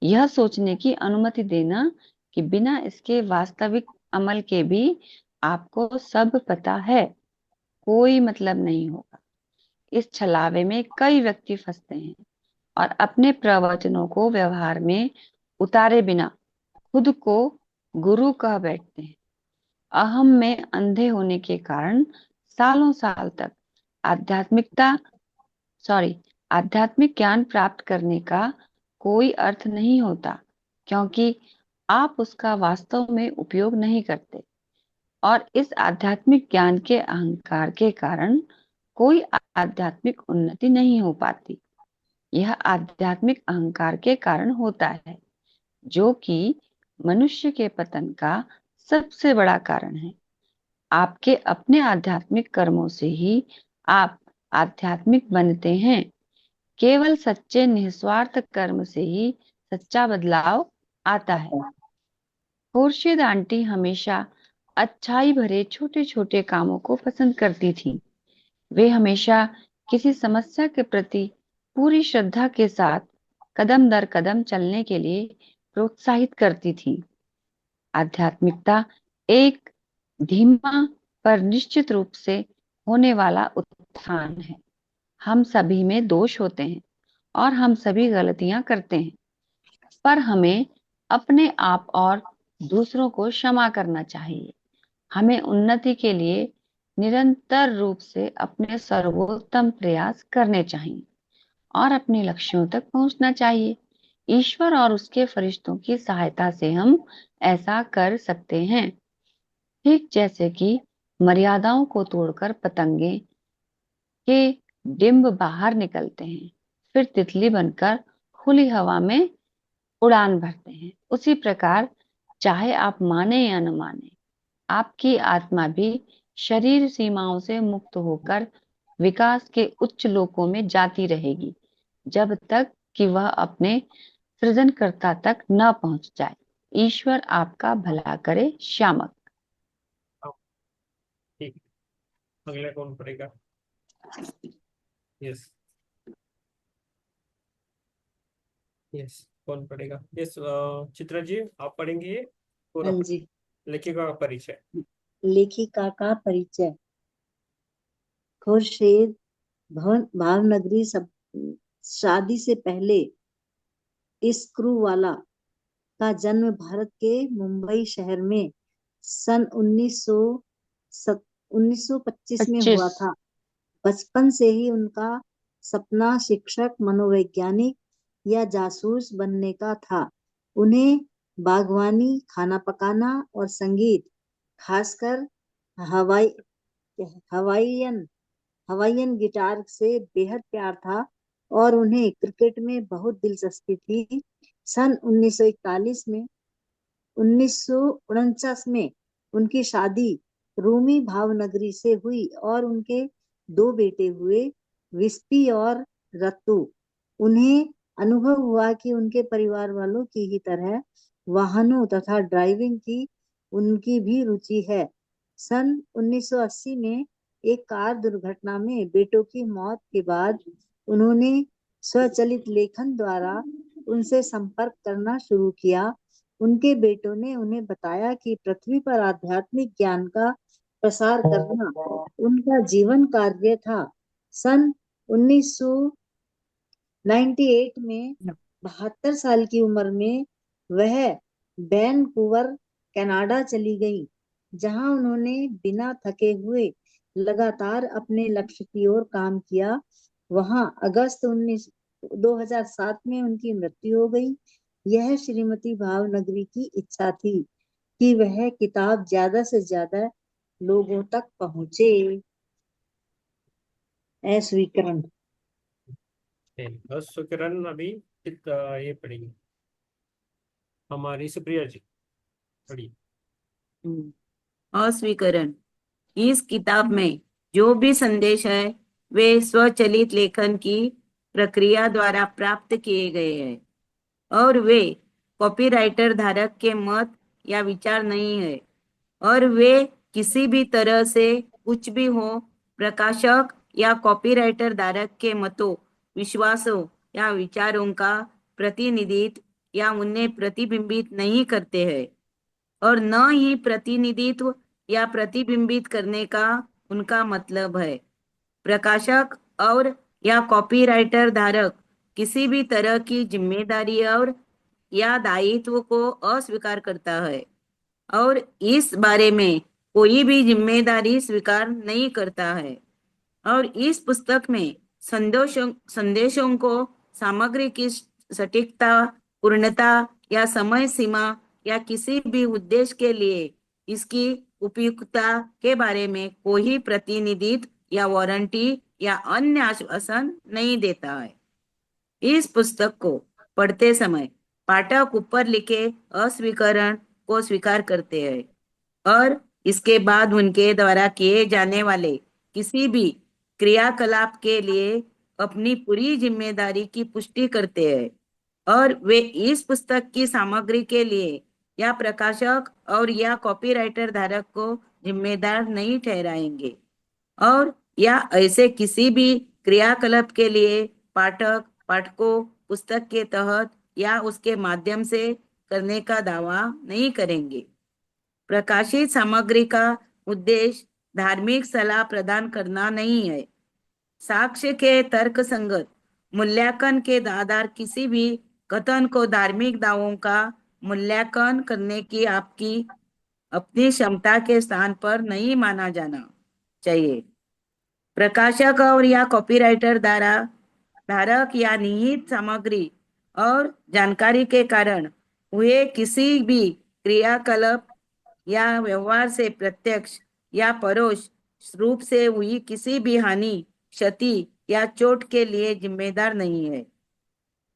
यह सोचने की अनुमति देना कि बिना इसके वास्तविक अमल के भी आपको सब पता है, कोई मतलब नहीं होगा। इस छलावे में कई व्यक्ति फंसते हैं और अपने प्रवचनों को व्यवहार में उतारे बिना खुद को गुरु कह बैठते हैं। अहम में अंधे होने के कारण सालों साल तक आध्यात्मिक ज्ञान प्राप्त करने का कोई अर्थ नहीं होता, क्योंकि आप उसका वास्तव में उपयोग नहीं करते। और इस आध्यात्मिक ज्ञान के अहंकार के कारण कोई आध्यात्मिक उन्नति नहीं हो पाती। यह आध्यात्मिक अहंकार के कारण होता है, जो कि मनुष्य के पतन का सबसे बड़ा कारण है। आपके अपने आध्यात्मिक कर्मों से ही आप आध्यात्मिक बनते हैं। केवल सच्चे निस्वार्थ कर्म से ही सच्चा बदलाव आता है। खुर्शीद आंटी हमेशा अच्छाई भरे छोटे छोटे कामों को पसंद करती थी। वे हमेशा किसी समस्या के प्रति पूरी श्रद्धा के साथ कदम दर कदम चलने के लिए प्रोत्साहित करती थी। आध्यात्मिकता एक धीमा पर निश्चित रूप से होने वाला उत्थान है। हम सभी में दोष होते हैं और हम सभी गलतियां करते हैं, पर हमें अपने आप और दूसरों को क्षमा करना चाहिए। हमें उन्नति के लिए निरंतर रूप से अपने सर्वोत्तम प्रयास करने चाहिए और अपने लक्ष्यों तक पहुंचना चाहिए। ईश्वर और उसके फरिश्तों की सहायता से हम ऐसा कर सकते हैं। ठीक जैसे कि मर्यादाओं को तोड़कर पतंगे के डिंब बाहर निकलते हैं, फिर तितली बनकर खुली हवा में उड़ान भरते हैं, उसी प्रकार चाहे आप माने या न माने, आपकी आत्मा भी शरीर सीमाओं से मुक्त होकर विकास के उच्च लोकों में जाती रहेगी, जब तक कि वह अपने सृजनकर्ता तक न पहुंच जाए। ईश्वर आपका भला करे। श्यामक। ठीक, अगला कौन पढ़ेगा? यस यस, कौन पढ़ेगा? यस, चित्रा जी आप पढ़ेंगे पूरा हाँ जी। लेखिका का परिचय। लेखिका का परिचय। खुर्शीद भावनगरी सब शादी से पहले स्क्रूवाला का जन्म भारत के मुंबई शहर में सन 1925 में हुआ था। बचपन से ही उनका सपना शिक्षक, मनोवैज्ञानिक या जासूस बनने का था। उन्हें बागवानी, खाना पकाना और संगीत, खासकर हवाईयन गिटार से बेहद प्यार था और उन्हें क्रिकेट में बहुत दिलचस्पी थी। सन 1949 में उनकी शादी रूमी भावनगरी से हुई और उनके 2 बेटे हुए, विस्पी और रत्तू। उन्हें अनुभव हुआ कि उनके परिवार वालों की ही तरह वाहनों तथा ड्राइविंग की उनकी भी रुचि है। सन 1980 में एक कार दुर्घटना में बेटों की मौत के बाद उन्होंने स्वचालित लेखन द्वारा उनसे संपर्क करना शुरू किया। उनके बेटों ने उन्हें बताया कि पृथ्वी पर आध्यात्मिक ज्ञान का प्रसार करना उनका जीवन कार्य था। सन 1998 में 72 साल की उम्र में वह वैनकूवर कनाडा चली गई, जहां उन्होंने बिना थके हुए लगातार अपने लक्ष्य की ओर काम किया। वहां अगस्त 2007 में उनकी मृत्यु हो गई। यह श्रीमती भावनगरी की इच्छा थी कि वह किताब ज्यादा से ज्यादा लोगों तक पहुंचे। स्वीकरण। स्वीकरण अभी ये पढ़ेंगे हमारी सुप्रिया जी, पढ़िए। अस्वीकरण। इस किताब में जो भी संदेश है वे स्वचलित लेखन की प्रक्रिया द्वारा प्राप्त किए गए हैं और वे कॉपीराइटर धारक के मत या विचार नहीं है और वे किसी भी तरह से कुछ भी हो प्रकाशक या कॉपीराइटर धारक के मतों विश्वासों या विचारों का प्रतिनिधित्व या उन्हें प्रतिबिंबित नहीं करते हैं और न ही प्रतिनिधित्व या प्रतिबिंबित करने का उनका मतलब है। प्रकाशक और या कॉपीराइटर धारक किसी भी तरह की जिम्मेदारी और या दायित्व को अस्वीकार करता है और इस बारे में कोई भी जिम्मेदारी स्वीकार नहीं करता है। और इस पुस्तक में संदेशों को सामग्री की सटीकता, पूर्णता या समय सीमा या किसी भी उद्देश्य के लिए इसकी उपयुक्तता के बारे में कोई प्रतिनिधित्व या वारंटी या अन्य आश्वासन नहीं देता है। इस पुस्तक को पढ़ते समय पाठक ऊपर लिखे अस्वीकरण को स्वीकार करते हैं और इसके बाद उनके द्वारा किए जाने वाले किसी भी क्रियाकलाप के लिए अपनी पूरी जिम्मेदारी की पुष्टि करते हैं और वे इस पुस्तक की सामग्री के लिए या प्रकाशक और या कॉपीराइटर धारक को जिम्मेदार नहीं ठहराएंगे और या ऐसे किसी भी क्रियाकलाप के लिए पाठकों पुस्तक के तहत या उसके माध्यम से करने का दावा नहीं करेंगे। प्रकाशित सामग्री का उद्देश्य धार्मिक सलाह प्रदान करना नहीं है। साक्ष्य के तर्कसंगत मूल्यांकन के आधार किसी भी कथन को धार्मिक दावों का मूल्यांकन करने की आपकी अपनी क्षमता के स्थान पर नहीं माना जाना चाहिए। प्रकाशक और या कॉपीराइटर द्वारा धारक या निहित सामग्री और जानकारी के कारण हुए किसी भी क्रियाकलाप या व्यवहार से प्रत्यक्ष या परोक्ष रूप से हुई किसी भी हानि, क्षति या चोट के लिए जिम्मेदार नहीं है।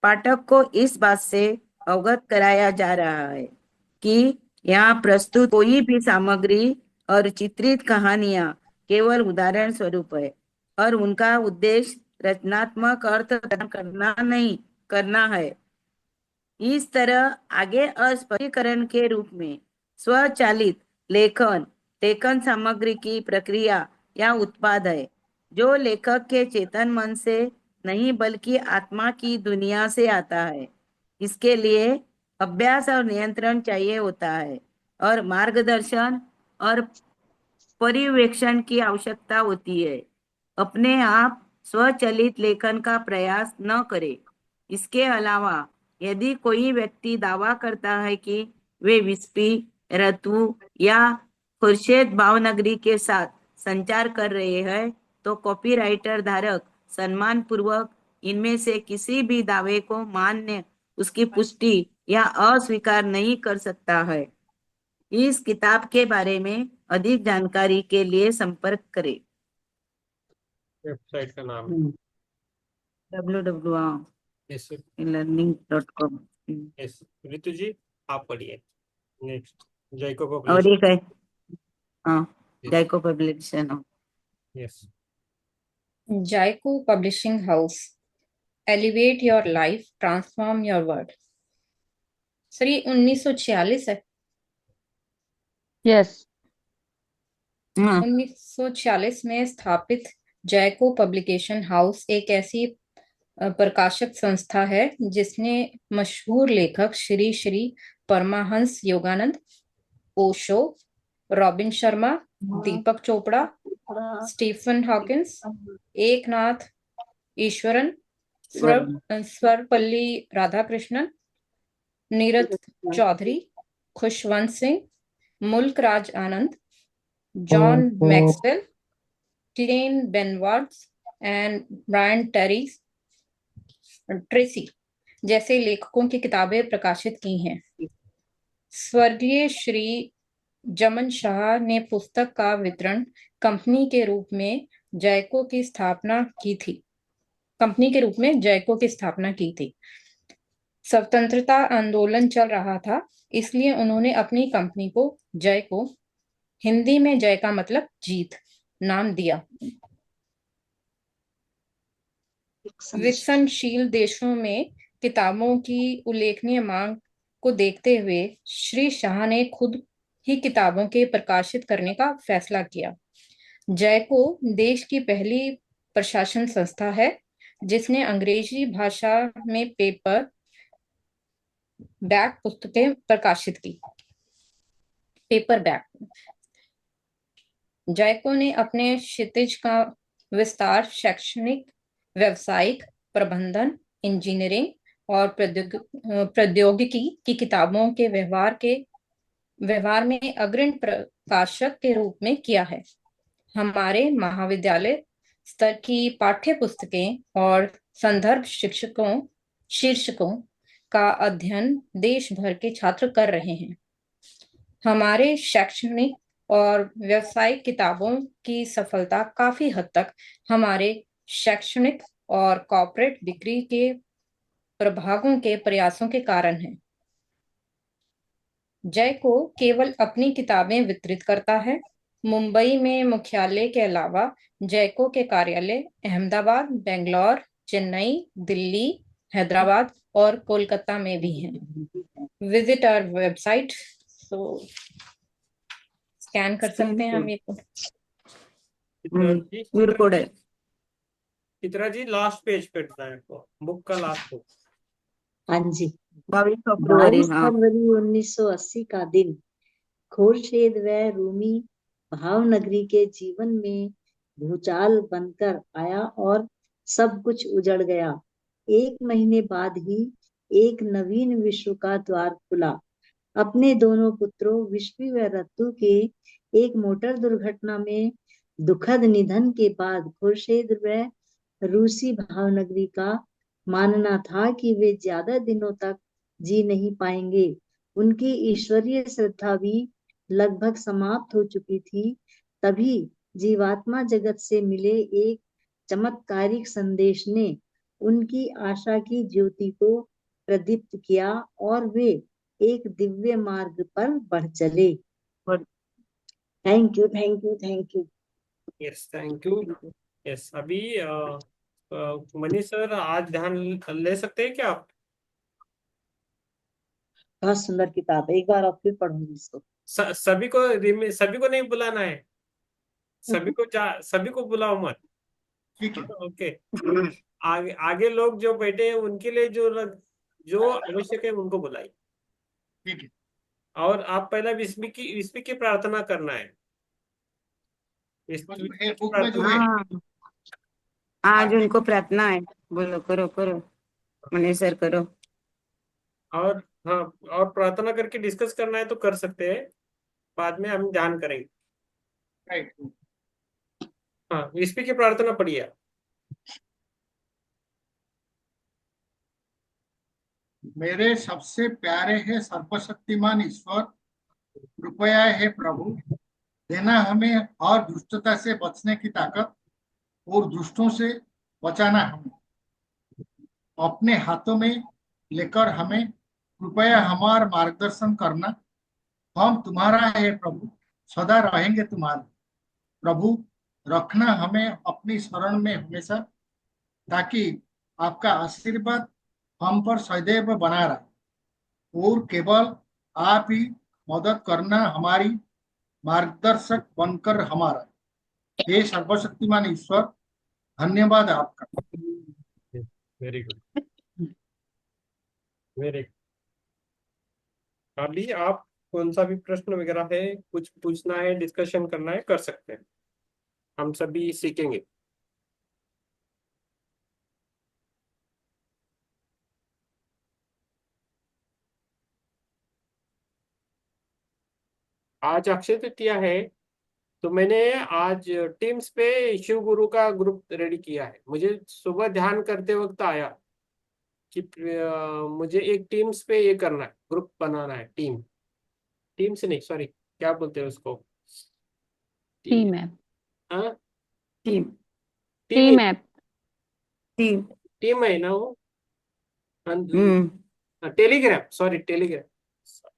पाठक को इस बात से अवगत कराया जा रहा है कि यहाँ प्रस्तुत कोई भी सामग्री और चित्रित कहानियां केवल उदाहरण स्वरूप है और उनका उद्देश्य रचनात्मक अर्थ प्रदान करना है। इस तरह आगे स्पष्टीकरण के रूप में स्वचालित लेखन सामग्री की प्रक्रिया या उत्पाद है जो लेखक के चेतन मन से नहीं बल्कि आत्मा की दुनिया से आता है। इसके लिए अभ्यास और नियंत्रण चाहिए होता है और मार्गदर्शन और पर्यवेक्षण की आवश्यकता होती है। अपने आप स्वचालित लेखन का प्रयास न करें। इसके अलावा यदि कोई व्यक्ति दावा करता है कि वे विस्पी, रतु या खुर्शेद भावनगरी के साथ संचार कर रहे हैं तो कॉपीराइटर धारक सम्मान पूर्वक इनमें से किसी भी दावे को मान्य, उसकी पुष्टि या अस्वीकार नहीं कर सकता है। इस किताब के बारे में अधिक जानकारी के लिए संपर्क करें। वेबसाइट का नाम है www.learning.com। यस ऋतु जी आप पढ़िए नेक्स्ट। जाइको और पब्लिश। एक है Jaico publication. Yes Jaico publishing house, elevate your life, transform your world. Sir ये 1946 है। यस 1946 में स्थापित जाइको पब्लिकेशन हाउस एक ऐसी प्रकाशक संस्था है जिसने मशहूर लेखक Shri Shri Paramahansa Yogananda, Osho, Robin Sharma, Deepak Chopra, Stephen Hawkins, Eknath Easwaran, Sarvepalli Radhakrishnan, Neeraj Chaudhary, Khushwant Singh, Mulk Raj Anand, John Maxwell, क्लेन बेनवार्ड्स एंड ब्रायन ट्रेसी जैसे लेखकों की किताबें प्रकाशित की हैं। स्वर्गीय श्री जमन शाह ने पुस्तक का वितरण कंपनी के रूप में जाइको की स्थापना की थी। स्वतंत्रता आंदोलन चल रहा था, इसलिए उन्होंने अपनी कंपनी को जाइको, हिंदी में जय का मतलब जीत, नाम दिया। विकसनशील देशों में किताबों की उल्लेखनीय मांग को देखते हुए श्री शाह ने खुद ही किताबों के प्रकाशित करने का फैसला किया। जाइको देश की पहली प्रशासन संस्था है जिसने अंग्रेजी भाषा में पेपर बैक पुस्तकें प्रकाशित की। Paper back. जैको ने अपने क्षितिज का विस्तार शैक्षणिक, व्यावसायिक, प्रबंधन, इंजीनियरिंग और प्रौद्योगिकी की किताबों के व्यवहार में अग्रणी प्रकाशक के रूप में किया है। हमारे महाविद्यालय स्तर की पाठ्य पुस्तकें और संदर्भ शीर्षकों का अध्ययन देश भर के छात्र कर रहे हैं। हमारे शैक्षणिक और व्यावसायिक किताबों की सफलता काफी हद तक हमारे शैक्षणिक और कॉर्पोरेट बिक्री के प्रभागों के प्रयासों के कारण है। जैको केवल अपनी किताबें वितरित करता है। मुंबई में मुख्यालय के अलावा जैको के कार्यालय अहमदाबाद, बेंगलोर, चेन्नई, दिल्ली, हैदराबाद और कोलकाता में भी हैं। Visit our website. तो स्कैन कर सकते हैं हम ये को। कोड है। चित्रा जी लास्ट पेज पे बताएं आपको, बुक का लास्ट पेज। हाँ जी। 22 फरवरी। 22 हाँ, फरवरी 1980 का दिन खुर्शीद व रूमी भावनगरी के जीवन में भूचाल बनकर आया और सब कुछ उजड़ गया। एक महीने बाद ही एक नवीन विश्व का द्वार खुला। अपने दोनों पुत्रों विश्वी व रत्तू के एक मोटर दुर्घटना में दुखद निधन के बाद खुर्शीद व रूसी भावनगरी का मानना था कि वे ज्यादा दिनों तक जी नहीं पाएंगे। उनकी ईश्वरीय श्रद्धा भी लगभग समाप्त हो चुकी थी। तभी जीवात्मा जगत से मिले एक चमत्कारिक संदेश ने उनकी आशा की ज्योति को प्रदीप्त किया और वे एक दिव्य मार्ग पर बढ़ चले। Thank you, thank you, thank you. Yes, thank you. Yes, अभी मनीष सर आज ध्यान ले सकते हैं क्या आप? बहुत सुंदर किताब है, एक बार आप फिर पढ़ूंगी इसको। सभी को नहीं बुलाना है, सभी को बुलाओ मत। ठीक है। ओके। आगे आगे लोग जो बैठे हैं उनके लिए जो आवश्यक है उनको बुलाइए। ठीक है। और आप पहला विस्पी की प्रार्थना करना है। बुक में जो है हाँ, आज उनको प्रार्थना है। बोलो, करो करो मनीष सर, करो। और हाँ, और प्रार्थना करके डिस्कस करना है तो कर सकते हैं, बाद में हम ध्यान करेंगे। राइट। हाँ, विस्पी की प्रार्थना पढ़िए। मेरे सबसे प्यारे है सर्वशक्तिमान ईश्वर, कृपया है प्रभु, देना हमें और दुष्टता से बचने की ताकत और दुष्टों से बचाना हमें अपने हाथों में लेकर हमें कृपया हमारा मार्गदर्शन करना। हम तुम्हारा है प्रभु, सदा रहेंगे तुम्हारे। प्रभु, रखना हमें अपनी शरण में हमेशा, ताकि आपका आशीर्वाद हम पर सदैव बना रहे और केवल आप ही मदद करना, हमारी मार्गदर्शक बनकर हमारा। हे सर्वशक्तिमान ईश्वर, धन्यवाद आपका। Very good, very good. अभी आप कौन सा भी प्रश्न वगैरह है, कुछ पूछना है, डिस्कशन करना है, कर सकते हैं। हम सभी सीखेंगे। आज अक्षय तृतीया है, तो मैंने आज टीम्स पे शिव गुरु का ग्रुप रेडी किया है। मुझे सुबह ध्यान करते वक्त आया कि मुझे एक टीम्स पे ये करना है, ग्रुप बनाना है। टीम से नहीं, सॉरी, क्या बोलते हैं उसको? Team app. हाँ, team team app. Team team है ना वो? हम्म Telegram, sorry, Telegram.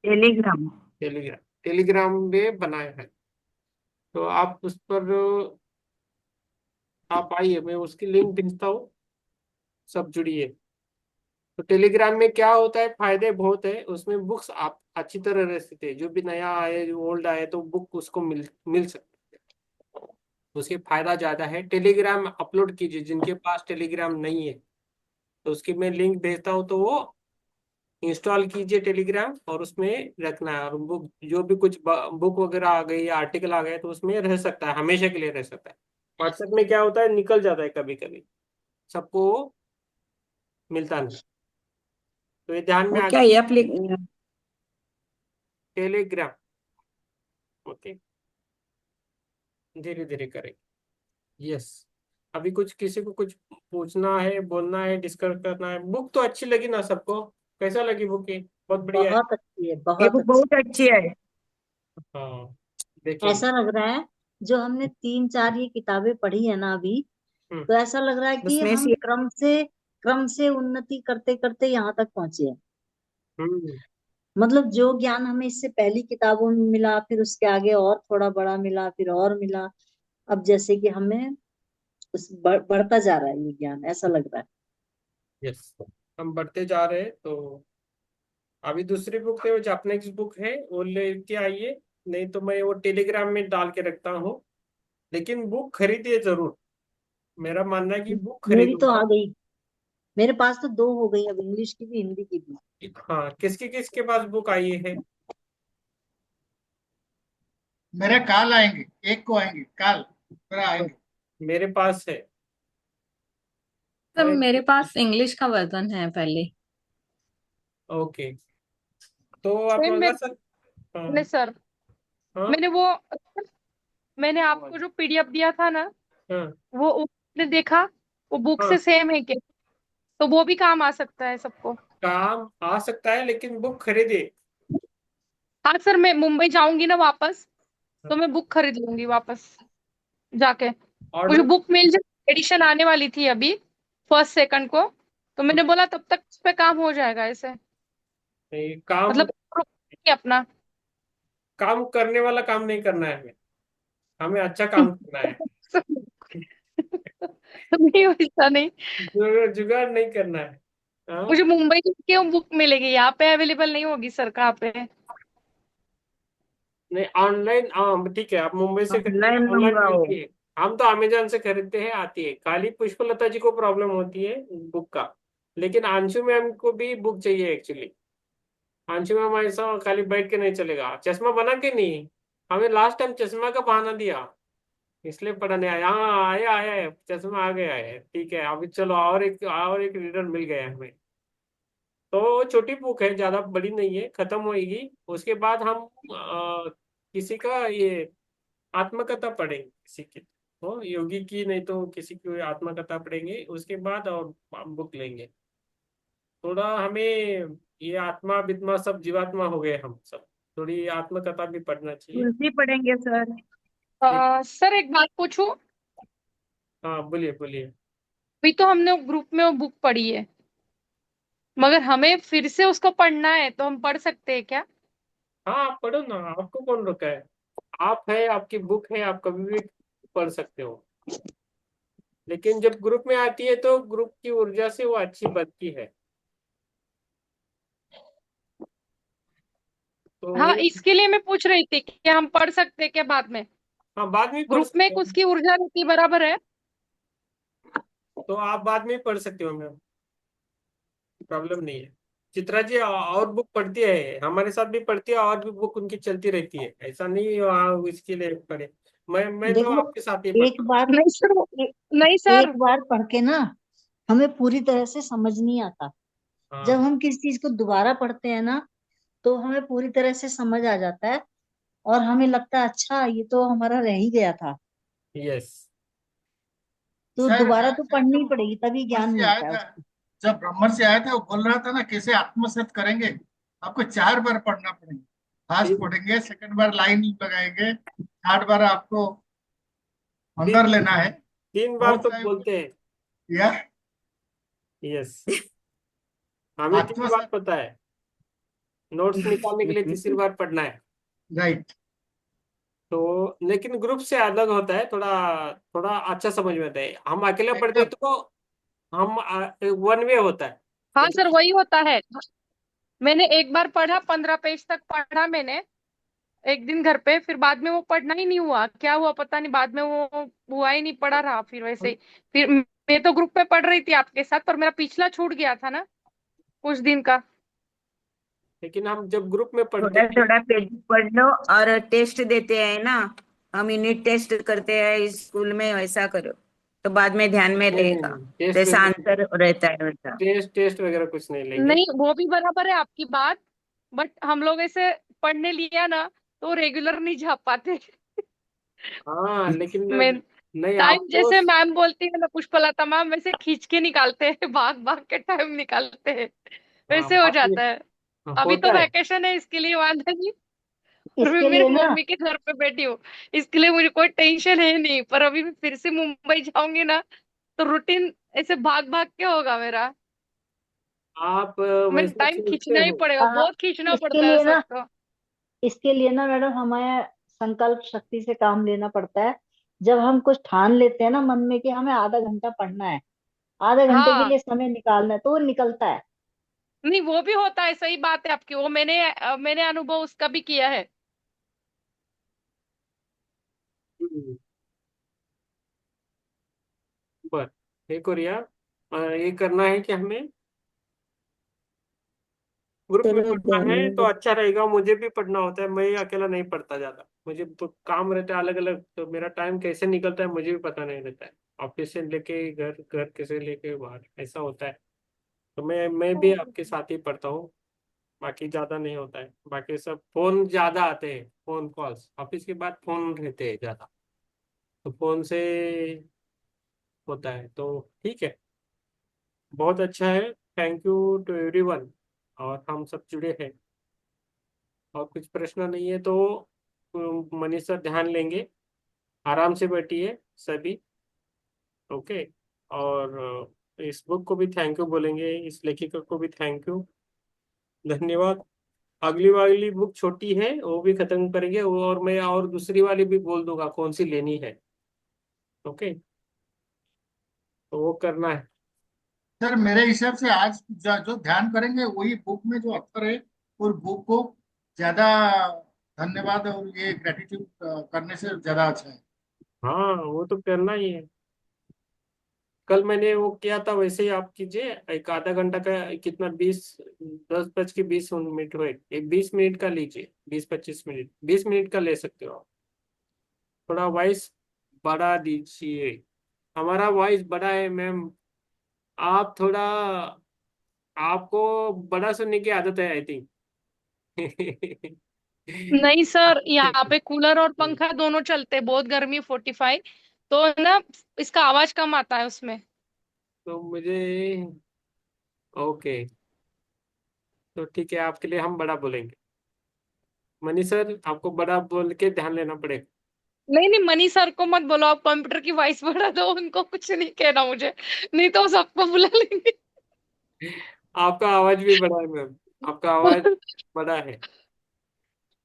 Telegram. Telegram में बनाया है, तो आप उस पर आप आइए, मैं उसकी लिंक भेजता हूँ, सब जुड़िए। तो टेलीग्राम में क्या होता है, फायदे बहुत है उसमें। बुक्स आप अच्छी तरह रह सकते हैं, जो भी नया आए, जो ओल्ड आए, तो बुक उसको मिल सकती है। उसके फायदा ज्यादा है। टेलीग्राम अपलोड कीजिए, जिनके पास टेलीग्राम नहीं है तो उसकी मैं लिंक भेजता हूँ, तो वो इंस्टॉल कीजिए टेलीग्राम, और उसमें रखना है। और बुक जो भी कुछ बुक वगैरह आ गई या आर्टिकल आ गए तो उसमें रह सकता है, हमेशा के लिए रह सकता है। व्हाट्सएप में क्या होता है, निकल जाता है कभी कभी, सबको मिलता नहीं। तो ये ध्यान में वो आ क्या गया। ये टेलीग्राम, ओके, धीरे धीरे करेंगे। यस, अभी कुछ किसी को कुछ पूछना है, बोलना है, डिस्कस करना है? बुक तो अच्छी लगी ना सबको? कैसा लगी बुक? ये बहुत बढ़िया है। बहुत अच्छी है, ये बहुत बुक अच्छी। बहुत अच्छी है। हाँ, देखेंगे। ऐसा लग रहा है जो हमने 3-4 ये किताबें पढ़ी है ना अभी, हम्म। तो ऐसा लग रहा है कि उसमें हम से क्रम से उन्नति करते करते यहाँ तक पहुंचे हैं। हम्म। मतलब जो ज्ञान हमें इससे पहली किताबों में मिला, फिर उसके आगे और थोड़ा बड़ा मिला, फिर और मिला। अब जैसे कि हमें बढ़ता जा रहा है ये ज्ञान, ऐसा लग रहा है। यस, हम बढ़ते जा रहे हैं। तो अभी दूसरी बुक है, वो जापानीज बुक है, वो लेके आइए। नहीं तो मैं वो टेलीग्राम में डाल के रखता हूँ, लेकिन बुक खरीदिए जरूर। मेरा मानना है कि बुक मेरी खरीदो तो आ आप। गई, मेरे पास तो 2 हो गई अब, इंग्लिश की भी हिंदी की भी। हाँ, किसके किसके पास बुक आई है? मेरे काल आएंगे, एक को आएंगे काल, मेरा तो आएंगे। मेरे पास है। सर मैं, मेरे पास इंग्लिश का वर्जन है पहले। ओके, तो आप सेम मंगा मेरे सक। हाँ। ने सर, हाँ। मैंने वो मैंने आपको जो पीडीएफ दिया था ना, हाँ। वो आपने देखा, वो बुक हाँ, से सेम है क्या? तो वो भी काम आ सकता है सबको? काम आ सकता है, लेकिन बुक खरीदिए। हाँ सर, मैं मुंबई जाऊंगी ना वापस, तो मैं बुक खरीद लूंगी वापस जाके। मुझे ऑर्डर, बुक मिल जाए, एडिशन आने वाली थी अभी फर्स्ट सेकंड को, तो मैंने बोला तब तक उस पे काम हो जाएगा ऐसे, काम, मतलब अपना। काम करने वाला काम नहीं करना है हमें। हमें अच्छा काम करना है। नहीं वैसा नहीं, जुगाड़ नहीं करना है। हाँ। मुझे मुंबई की क्यों बुक मिलेगी, यहाँ पे अवेलेबल नहीं होगी सर, कहाँ पे? नहीं, ऑनलाइन, हाँ ठीक है, आप मुंबई से खरीदिए, ऑनलाइन ऑनलाइन मंगाओ। मिलती है। हम तो अमेजोन से खरीदते हैं, आती है। खाली पुष्पलता जी को प्रॉब्लम होती है बुक का, लेकिन अंशु मैम को भी बुक चाहिए एक्चुअली। अंशु मैम ऐसा खाली बैठ के नहीं चलेगा, चश्मा बना के नहीं। हमें लास्ट टाइम चश्मा का बहाना दिया, इसलिए पढ़ने आया। हाँ, आया आया है, चश्मा आ गया है, ठीक है। अभी चलो, और एक रीडर मिल गया हमें। तो छोटी बुक है, ज्यादा बड़ी नहीं है, खत्म होएगी। उसके बाद हम किसी का ये आत्मकथा पढ़ेंगे, किसी की हो, योगी की, नहीं तो किसी की आत्मकथा पढ़ेंगे उसके बाद, और बुक लेंगे। थोड़ा हमें ये आत्मा वित्मा सब जीवात्मा हो गए हम सब, थोड़ी आत्मकथा भी पढ़ना चाहिए। तुलसी पढ़ेंगे सर। ठीक। सर एक बात पूछूं? हाँ, बोलिए बोलिए। अभी तो हमने ग्रुप में वो बुक पढ़ी है, मगर हमें फिर से उसको पढ़ना है, तो हम पढ़ सकते हैं क्या? हाँ, आप पढ़ो ना, आपको कौन रोका है? आप है, आपकी बुक है, आप कभी भी पढ़ सकते हो। लेकिन जब ग्रुप में आती है तो ग्रुप की ऊर्जा से वो अच्छी बनती है। तो हाँ, वो, इसके लिए मैं पूछ रही थी कि हम पढ़ सकते हैं क्या बाद में? हाँ, बाद में पढ़ ग्रुप में सकते एक हो। उसकी ऊर्जा रहती बराबर है। तो आप बाद में पढ़ सकते हो मैम, प्रॉब्लम नहीं है। चित्रा जी और बुक पढ़ती है, हमारे साथ भी पढ़ती है, और भी बुक उनकी चलती रहती है। ऐसा नहीं इसके लिए पढ़े। मैं तो देखो, आपके साथ ही एक पढ़ता हूँ। बार नहीं सर, ए, नहीं सर। एक बार पढ़ के ना हमें पूरी तरह से समझ नहीं आता। जब हाँ। हम किसी चीज को दोबारा पढ़ते हैं ना, तो हमें पूरी तरह से समझ आ जाता है, और हमें लगता है अच्छा ये तो हमारा रह ही गया था। यस। तो सर दोबारा तो सर पढ़नी जब ही पड़ेगी, तभी ज्ञान ब्रह्मर्षि आया मिलता है था, उसको। जब ब्रह्मर्षि आया था वो बोल रहा था ना कैसे आत्मसात करेंगे, आपको 4 बार पढ़ना पड़ेगा। फर्स्ट तीन पढ़ेंगे, सेकंड बार लाइन लगाएंगे, थर्ड बार आपको तीन अंदर लेना है। तीन बार फोर्थ तो टाइम बोलते हैं। या यस, हमें 3 बार आत्मसात। पता है। नोट्स निकालने के लिए तीसरी बार पढ़ना है। राइट। तो लेकिन ग्रुप से अलग होता है, थोड़ा थोड़ा अच्छा समझ में आता है। हम अकेले पढ़ते हैं एकदम। तो हम वन वे होता है। हाँ लेकिन सर, वही होता है। मैंने एक बार पढ़ा, 15 पेज तक पढ़ा मैंने, एक दिन घर पे, फिर बाद में वो पढ़ना ही नहीं हुआ, क्या हुआ पता नहीं, बाद में वो हुआ ही नहीं, पढ़ा रहा फिर वैसे ही। फिर मैं तो ग्रुप में पढ़ रही थी आपके साथ, पर मेरा पिछला छूट गया था ना कुछ दिन का। लेकिन हम जब ग्रुप में पढ़ते थोड़ा हैं, थोड़ा पेज पढ़ लो और टेस्ट देते हैं ना, हम यूनिट टेस्ट करते हैं स्कूल में, वैसा करो तो बाद में ध्यान में नहीं नहीं रहेगा, नहीं, टेस्ट जैसा वगैरह, आंसर रहता है वैसा। टेस्ट टेस्ट वगैरह कुछ नहीं लेंगे। नहीं, वो भी बराबर है आपकी बात, बट हम लोग ऐसे पढ़ने लिया ना तो रेगुलर नहीं जा पाते। हाँ लेकिन मैं नहीं टाइम आपको, जैसे मैम बोलती है ना पुष्पलता मैम, वैसे खींच के निकालते हैं, भाग भाग के टाइम निकालते हैं, हाँ वैसे हो बाकी जाता है। अभी तो होता है। वैकेशन है इसके लिए वादा नहीं, और मैं इसके मेरी लिए ना, मम्मी के घर पे बैठी हूँ, इसके लिए मुझे कोई टेंशन है नहीं। पर अभी मैं फिर से मुंबई जाऊंगी ना तो रूटीन ऐसे भाग भाग के होगा मेरा। आप मैं वैसे टाइम सोचते खींचना ही हो। पड़ेगा, आ, बहुत खींचना इसके पड़ता है लिए सब ना तो। इसके लिए ना मैडम, हमें संकल्प शक्ति से काम लेना पड़ता है। जब हम कुछ ठान लेते हैं ना मन में कि हमें आधा घंटा पढ़ना है, आधे घंटे के हाँ, लिए समय निकालना है, तो वो निकलता है। नहीं वो भी होता है, सही बात है आपकी, वो मैंने अनुभव उसका भी किया है। हम्म, बस एक और यार, ये करना है कि हमें ग्रुप में चलो पढ़ना ध्यान है तो में। अच्छा रहेगा। मुझे भी पढ़ना होता है, मैं अकेला नहीं पढ़ता ज्यादा, मुझे तो काम रहता है अलग अलग, तो मेरा टाइम कैसे निकलता है मुझे भी पता नहीं रहता है। ऑफिस से लेके घर, घर कैसे लेके बाहर, ऐसा होता है। तो मैं भी आपके साथ ही पढ़ता हूँ, बाकी ज्यादा नहीं होता है। बाकी सब फोन ज्यादा आते हैं, फोन कॉल्स ऑफिस के बाद फोन रहते हैं ज्यादा, तो फोन से होता है। तो ठीक है, बहुत अच्छा है। थैंक यू टू एवरीवन, और हम सब जुड़े हैं। और कुछ प्रश्न नहीं है तो मनीष सर ध्यान लेंगे, आराम से बैठिए सभी। ओके। और इस बुक को भी थैंक यू बोलेंगे, इस लेखिका को भी थैंक यू, धन्यवाद। अगली वाली बुक छोटी है, वो भी खत्म करेंगे और मैं और दूसरी वाली भी बोल दूंगा कौन सी लेनी है। ओके, तो वो करना है। सर मेरे हिसाब से आज जो ध्यान करेंगे वही बुक में जो अक्षर है, और बुक को ज्यादा धन्यवाद और ये ग्रेटिट्यूड करने से ज्यादा अच्छा है। हाँ वो तो करना ही है। कल मैंने वो किया था, वैसे ही आप कीजिए। एक आधा घंटा का कितना, 10:20 हुए, एक 20 मिनट का लीजिए, 20-25 मिनट, 20 मिनट का ले सकते हो आप। थोड़ा वॉइस बढ़ा दीजिए, हमारा वॉइस बड़ा है मैम। आप थोड़ा, आपको बड़ा सुनने की आदत है आई थिंक। नहीं सर, यहाँ पे कूलर और पंखा दोनों चलते हैं, बहुत गर्मी 45, तो ना इसका आवाज कम आता है उसमें। तो मुझे, ओके, तो ठीक है, आपके लिए हम बड़ा बोलेंगे। मनी सर आपको बड़ा बोल के ध्यान लेना पड़ेगा। नहीं नहीं, मनी सर को मत बोलो, आप कंप्यूटर की वॉइस बढ़ा दो, उनको कुछ नहीं कहना मुझे, नहीं तो वो सबको बुला लेंगे। आपका आवाज भी बड़ा है मैम, आपका आवाज बड़ा है।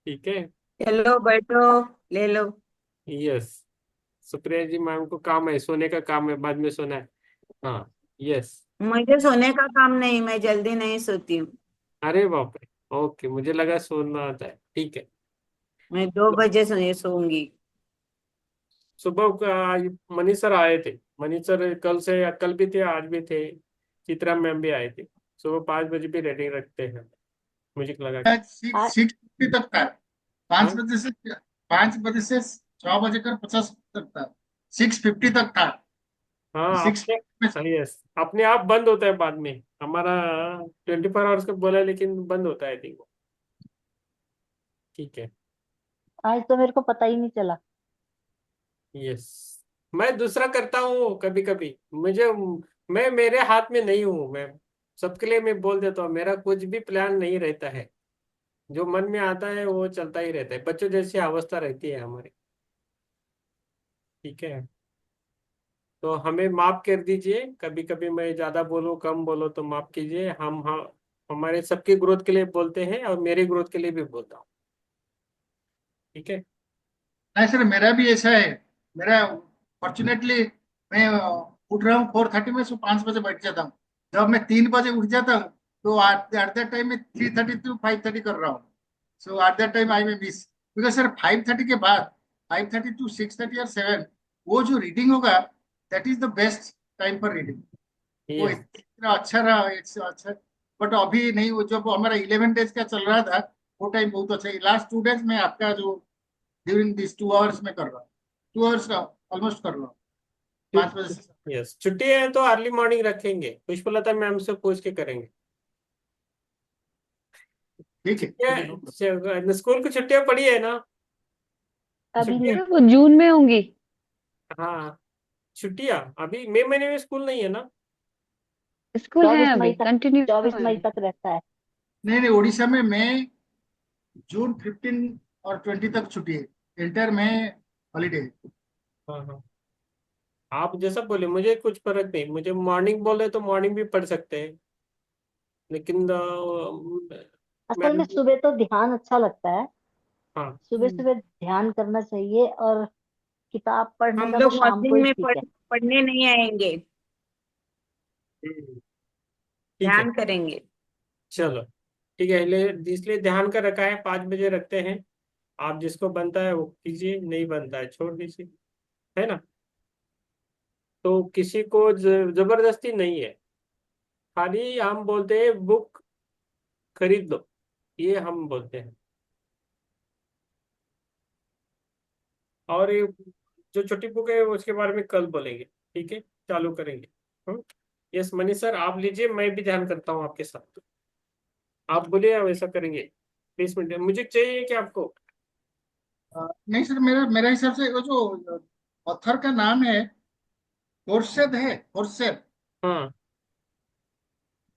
ठीक है। चलो बैठो, ले लो। यस, सुप्रिया जी मैम को काम है, सोने का काम है, बाद में सोना है। हाँ। यस। मुझे सोने का काम नहीं, मैं जल्दी नहीं सोती हूँ। अरे बाप रे, ओके, मुझे लगा सोना आता है, ठीक है। मैं 2 बजे सोऊंगी। सुबह का मनीष सर आए थे, मनीष सर कल से, कल भी थे आज भी थे, चित्रा मैम भी आए थे। सुबह 5 बजे भी रेडी रखते हैं, मुझे लगा कि। 6:50 तक था, पाँच हाँ बजे से 5 बजे से 6:50 तक था, 6:50 तक था। हाँ, सिक्स अपने, यस, अपने आप बंद होता है बाद में हमारा, 24 आवर्स का बोला लेकिन बंद होता है, ठीक। ठीक है। आज तो मेरे को पता ही नहीं चला। यस, मैं दूसरा करता हूँ कभी कभी, मुझे, मैं मेरे हाथ में नहीं हूँ मैं, सबके लिए मैं बोल देता हूँ, मेरा कुछ भी प्लान नहीं रहता है, जो मन में आता है वो चलता ही रहता है, बच्चों जैसी अवस्था रहती है हमारी। ठीक है, तो हमें माफ कर दीजिए, कभी कभी मैं ज्यादा बोलूँ कम बोलो तो माफ कीजिए। हम हाँ, हमारे सबके ग्रोथ के लिए बोलते हैं और मेरे ग्रोथ के लिए भी बोलता हूँ। ठीक है। नहीं सर, मेरा भी ऐसा है। मेरा फॉर्चुनेटली मैं उठ रहा हूँ 4:30 में, सो 5 बजे बैठ जाता हूँ। जब मैं 3 बजे उठ जाता हूँ तो एट दैट टाइम में 3:30 to 5:30 कर रहा हूँ। सो एट दैट टाइम आई में मिस। बिकॉज सर 5:30 के बाद 5:30 to 6:30 और 7 वो जो रीडिंग होगा that is the best time for reading. वो यस इतना अच्छा रहा, इससे अच्छा। बट अभी नहीं, वो जब हमारा 11 डेज का चल रहा था वो टाइम बहुत अच्छा है। लास्ट 2 डेज में आपका जो ड्यूरिंग दिस 2 आवर्स में कर रहा हूँ, 2 आवर्स का ऑलमोस्ट कर रहा हूँ, 5 बजे से। यस, छुट्टी है तो अर्ली मॉर्निंग रखेंगे, पुष्पलता मैम से पूछ के करेंगे। ठीक है, छुट्टियां, स्कूल की छुट्टियां पड़ी है ना? अभी नहीं। छुट्टियां, वो जून में होंगी। हाँ छुट्टियां अभी मई महीने में स्कूल नहीं है ना? स्कूल है 24 अभी, मई तक, कंटिन्यू 24 मई है। तक रहता है। नहीं नहीं, उड़ीसा में मई जून 15 और 20 तक छुट्टी है, इंटर में हॉलीडे है। हाँ हाँ, आप जैसा बोले, मुझे कुछ फर्क नहीं, मुझे मॉर्निंग बोले तो मॉर्निंग भी पढ़ सकते हैं, लेकिन असल में मैम, सुबह तो ध्यान अच्छा लगता है, हाँ सुबह सुबह ध्यान करना चाहिए, और किताब पढ़ने हम का तो लोग शाम को मॉर्निंग ही में ठीक है। पढ़ने नहीं आएंगे, हम्म, ठीक है, ध्यान करेंगे। चलो ठीक है, इसलिए ध्यान का रखा है, 5 बजे रखते हैं। आप जिसको बनता है वो कीजिए, नहीं बनता है छोड़ दीजिए, है ना? तो किसी को जबरदस्ती नहीं है, खाली हम बोलते हैं बुक खरीद लो, ये हम बोलते हैं। और ये जो छोटी बुक है उसके बारे में कल बोलेंगे, ठीक है? चालू करेंगे। यस मनीष सर, आप लीजिए, मैं भी ध्यान करता हूँ आपके साथ। आप बोलिए, वैसा करेंगे। 20 मिनट मुझे चाहिए कि आपको? नहीं सर, मेरा मेरा हिसाब से वो जो ऑथर का नाम है होर्सेद है, होर्सेद। हाँ,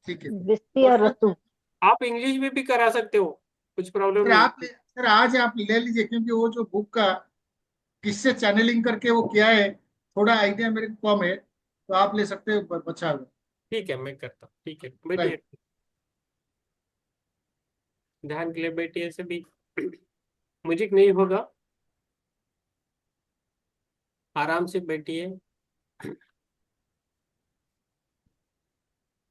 ठीक है विस्पी और होर्सेद। रतु। आप इंग्लिश में भी करा सकते हो, कुछ प्रॉब्लम सर नहीं। सर आज आप ले लीजिए, क्योंकि वो जो बुक का किससे चैनलिंग करके वो किया है, थोड़ा आइडिया मेरे को कम है, तो आप ले सकते हो, बचा हुआ। ठीक है, मैं करता हूँ, ठीक है बैठिए, राइट। ध्यान के लिए बैठिए, ऐसे भी म्यूजिक नहीं होगा, आराम से बैठिए।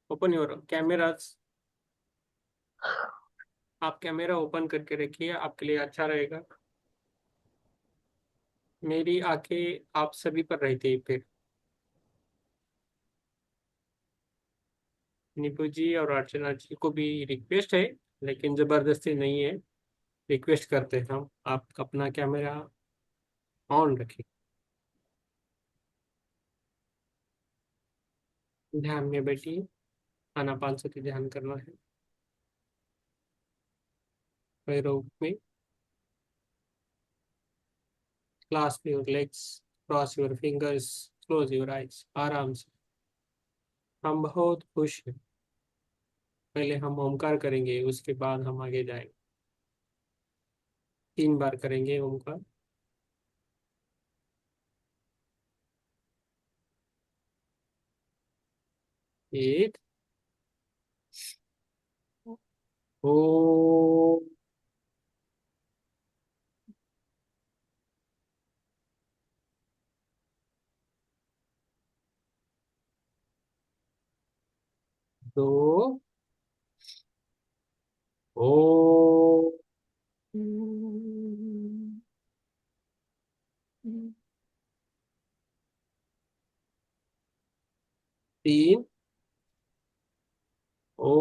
ओपन योर कैमरास, आप कैमरा ओपन करके रखिए, आपके लिए अच्छा रहेगा। मेरी आंखें आप सभी पर रहती है फिर। नीपू जी और अर्चना जी को भी रिक्वेस्ट है, लेकिन जबरदस्ती नहीं है, रिक्वेस्ट करते हैं हम, आप अपना कैमरा ऑन रखिए, ध्यान में बैठिए, आनापानसति ध्यान करना है। पैरों में clasp your legs, cross your fingers, close your eyes, आराम से। हम बहुत खुश हैं, पहले हम ओमकार करेंगे, उसके बाद हम आगे जाएंगे। 3 बार करेंगे ओमकार। एक, ओ, दो, ओ, तीन, ओ।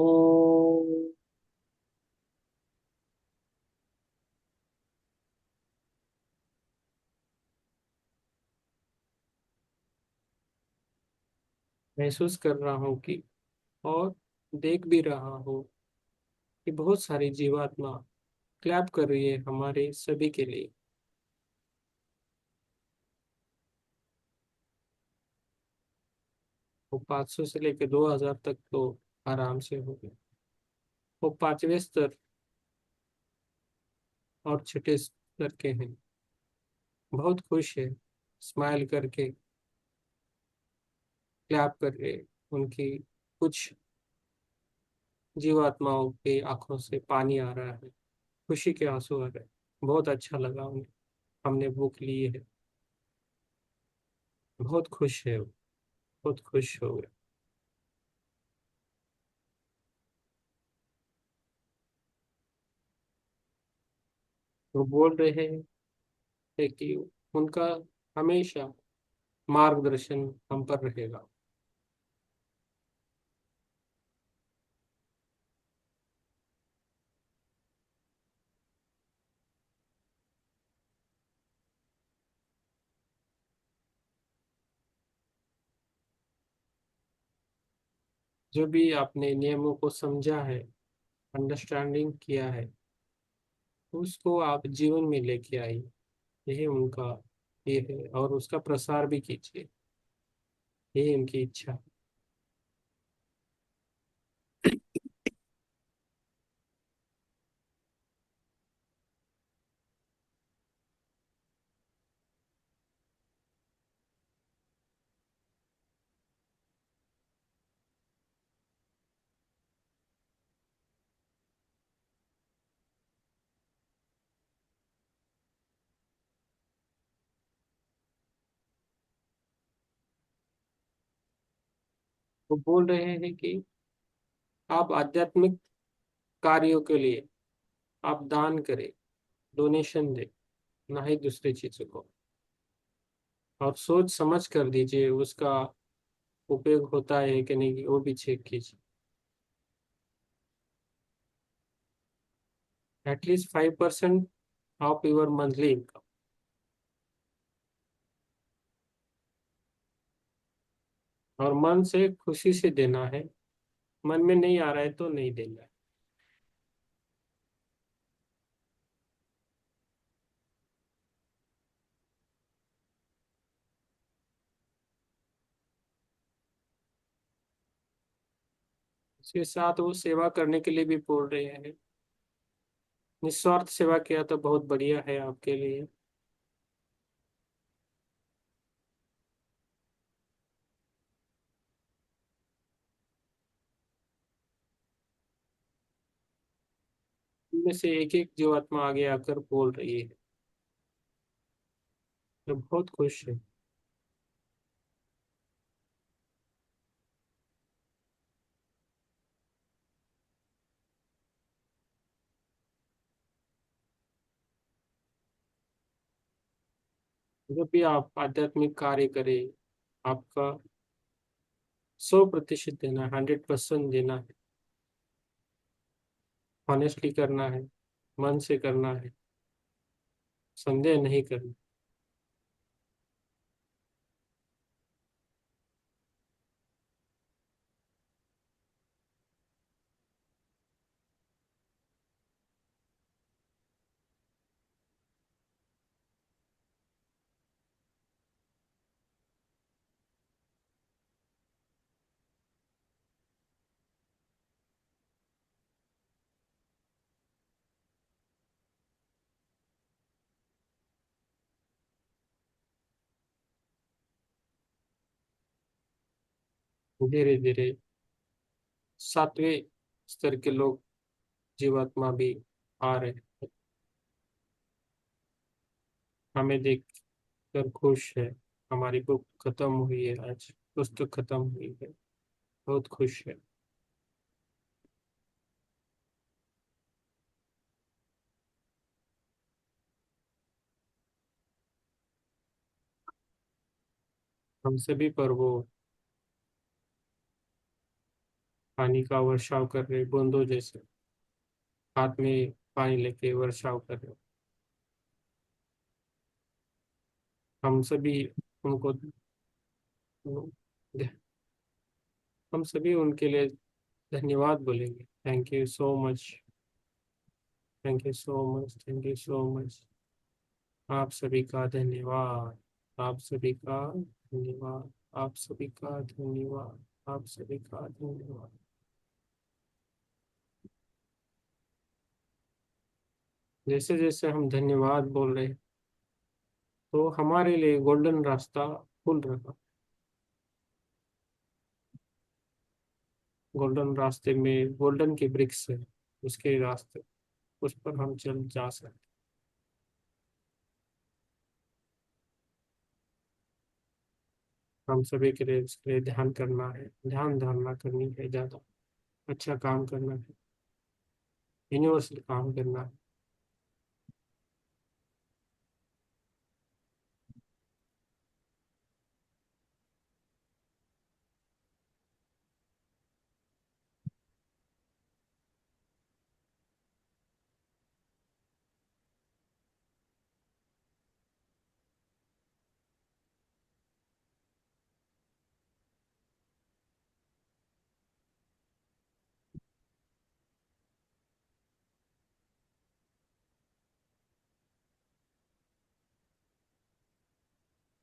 महसूस कर रहा हूँ कि, और देख भी रहा हूँ कि बहुत सारी जीवात्मा क्लैप कर रही है हमारे सभी के लिए। वो 500 से लेकर 2000 तक तो आराम से हो गए। वो 5वें स्तर और छठे स्तर के हैं, बहुत खुश है, स्माइल करके क्लैप कर रहे हैं। उनकी कुछ जीवात्माओं के आंखों से पानी आ रहा है, खुशी के आंसू आ रहे हैं, बहुत अच्छा लगा उन्हें, हमने बुक ली है, बहुत खुश है वो, बहुत खुश हो गए। वो बोल रहे हैं कि उनका हमेशा मार्गदर्शन हम पर रहेगा। जो भी आपने नियमों को समझा है, अंडरस्टैंडिंग किया है, उसको आप जीवन में लेके आइए। यही उनका ये है, और उसका प्रसार भी कीजिए, यही उनकी इच्छा है। वो बोल रहे हैं कि आप आध्यात्मिक कार्यों के लिए आप दान करें, डोनेशन दें, ना ही दूसरी चीजों को। और सोच समझ कर दीजिए उसका उपयोग होता है कि नहीं, वो भी चेक कीजिए। At least 5% of your monthly income. और मन से खुशी से देना है, मन में नहीं आ रहा है तो नहीं देना है। इसके साथ वो सेवा करने के लिए भी बोल रहे हैं। निस्वार्थ सेवा किया तो बहुत बढ़िया है आपके लिए। इनमें से एक एक जीवात्मा आगे आकर बोल रही है, तो बहुत खुश है। जब भी आप आध्यात्मिक कार्य करें, आपका 100% देना है, 100% देना है, ऑनेस्टली करना है, मन से करना है, संदेह नहीं करना। धीरे धीरे सातवें स्तर के लोग, जीवात्मा भी आ रहे हैं। हमें देख कर खुश है। हमारी बुक खत्म हुई है, आज पुस्तक खत्म हुई है, बहुत खुश है। हम सभी पर वो पानी का वर्षाव कर रहे, बूंदों जैसे हाथ में पानी लेके वर्षाव कर रहे। हम सभी उनको, हम सभी उनके लिए धन्यवाद बोलेंगे। Thank you so much, thank you so much, thank you so much. आप सभी का धन्यवाद, आप सभी का धन्यवाद, आप सभी का धन्यवाद, आप सभी का धन्यवाद। जैसे जैसे हम धन्यवाद बोल रहे हैं, तो हमारे लिए गोल्डन रास्ता खुल रहा। गोल्डन रास्ते में गोल्डन की ब्रिक्स है, उसके रास्ते, उस पर हम चल जा सकते। हम सभी के लिए इसके लिए ध्यान करना है, ध्यान धारणा करनी है, ज्यादा अच्छा काम करना है, यूनिवर्सल काम करना है।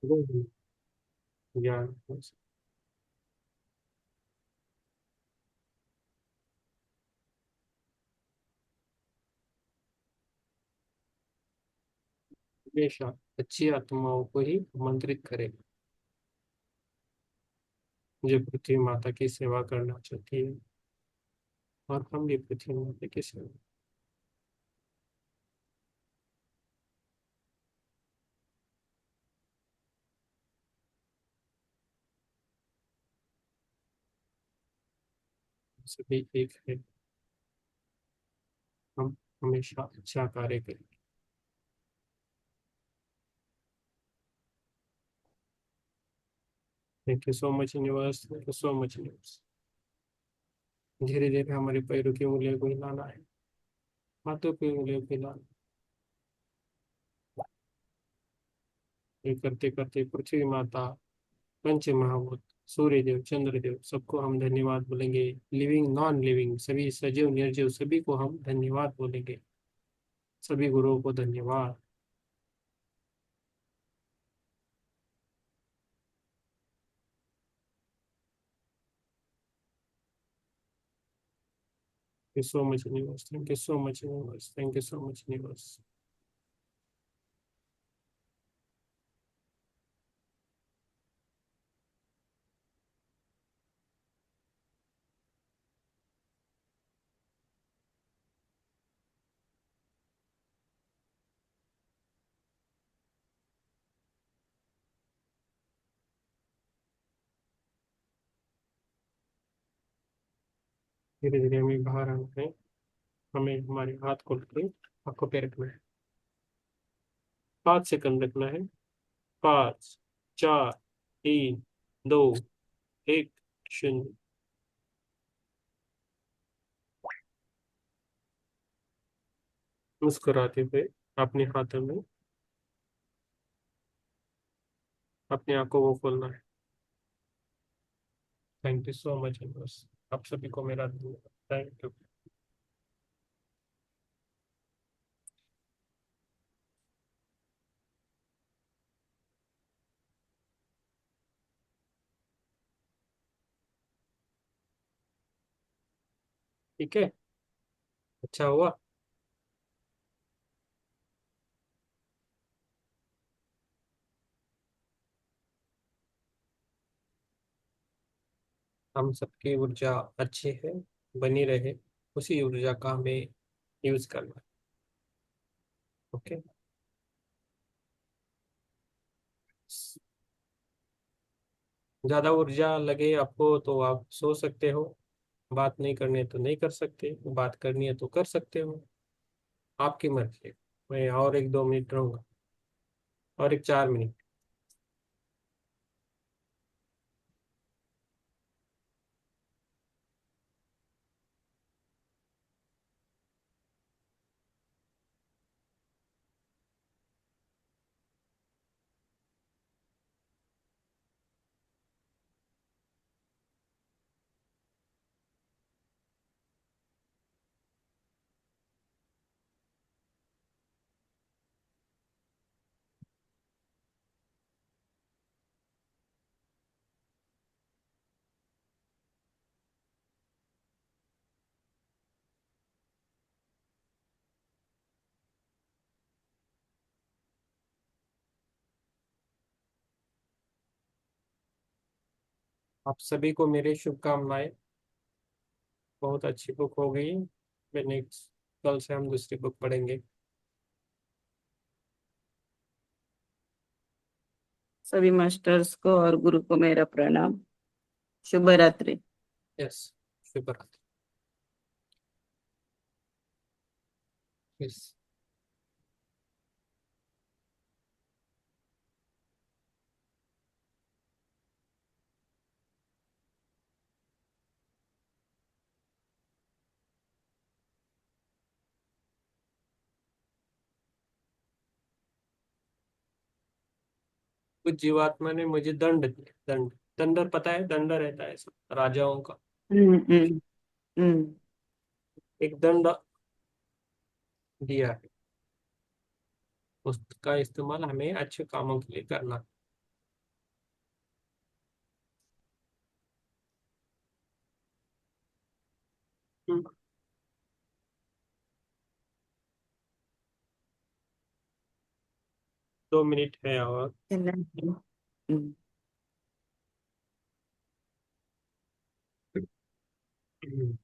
गुण, ज्ञान, हमेशा अच्छी आत्माओं को ही आमंत्रित करेगा जो पृथ्वी माता की सेवा करना चाहती है, और हम भी पृथ्वी माता की सेवा। सभी एक है, हम हमेशा अच्छा कार्य करें। Thank you so much universe, thank you so much universe. धीरे धीरे हमारे पैरों की उंगलियों को हिलाना है, हाथों की उंगलियों को हिलाना है। ये करते करते पृथ्वी माता, पंच महाभूत, सूर्य देव, चंद्र देव, सबको हम धन्यवाद बोलेंगे। लिविंग नॉन लिविंग सभी सजीव निर्जीव सभी को हम धन्यवाद बोलेंगे। सभी गुरुओं को धन्यवाद। Thank you so much universe, thank you so much universe, thank you so much universe। धीरे धीरे हमें बाहर आना है, हमें हमारे हाथ खोल के आंखों पे रखना है, 5 सेकंड रखना है। 5, 4, 3, 2, 1, 0। मुस्कुराते हुए अपने हाथों में अपनी आंखों को खोलना है। Thank you so much universe, आप सभी को मेरा धन्यवाद। Thank you. ठीक है, अच्छा हुआ। हम सबकी ऊर्जा अच्छी है, बनी रहे, उसी ऊर्जा का हमें यूज करना है। ओके, ज्यादा ऊर्जा लगे आपको तो आप सो सकते हो, बात नहीं करनी है तो नहीं कर सकते, बात करनी है तो कर सकते हो, आपकी मर्जी है। मैं और 1-2 मिनट रहूंगा, और एक 4 मिनट। आप सभी को मेरी शुभकामनाएं। बहुत अच्छी बुक हो गई। मैं नेक्स्ट, कल से हम दूसरी बुक पढ़ेंगे। सभी मास्टर्स को और गुरु को मेरा प्रणाम। शुभ रात्रि। यस, शुभ रात्रि। यस। कुछ जीवात्मा ने मुझे दंड दिया, दंड। दंडर पता है, दंड रहता है सब राजाओं का। हम्म हम्म हम्म। एक दंड दिया है, उसका इस्तेमाल हमें अच्छे कामों के लिए करना। 2 मिनट है और। हम्म,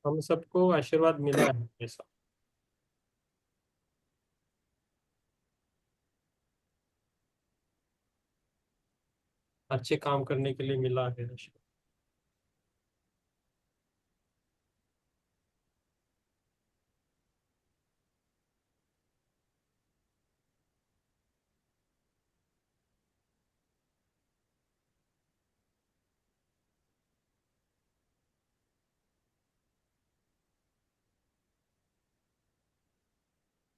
हम सबको आशीर्वाद मिला है ऐसा। अच्छे काम करने के लिए मिला है आशीर्वाद।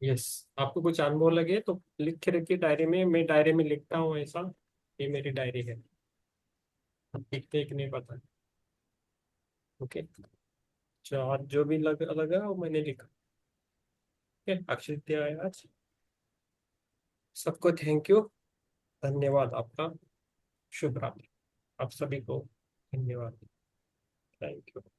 यस, आपको कुछ अनुभव लगे तो लिख के रखिए डायरी में। मैं डायरी में लिखता हूँ ऐसा। ये मेरी डायरी है। आप लिखते कि नहीं पता। ओके। और जो भी लगा वो मैंने लिखा। ओके, अक्षय तृतीया है आज। सबको थैंक यू। धन्यवाद आपका। शुभ रात्रि। आप सभी को धन्यवाद। Thank you.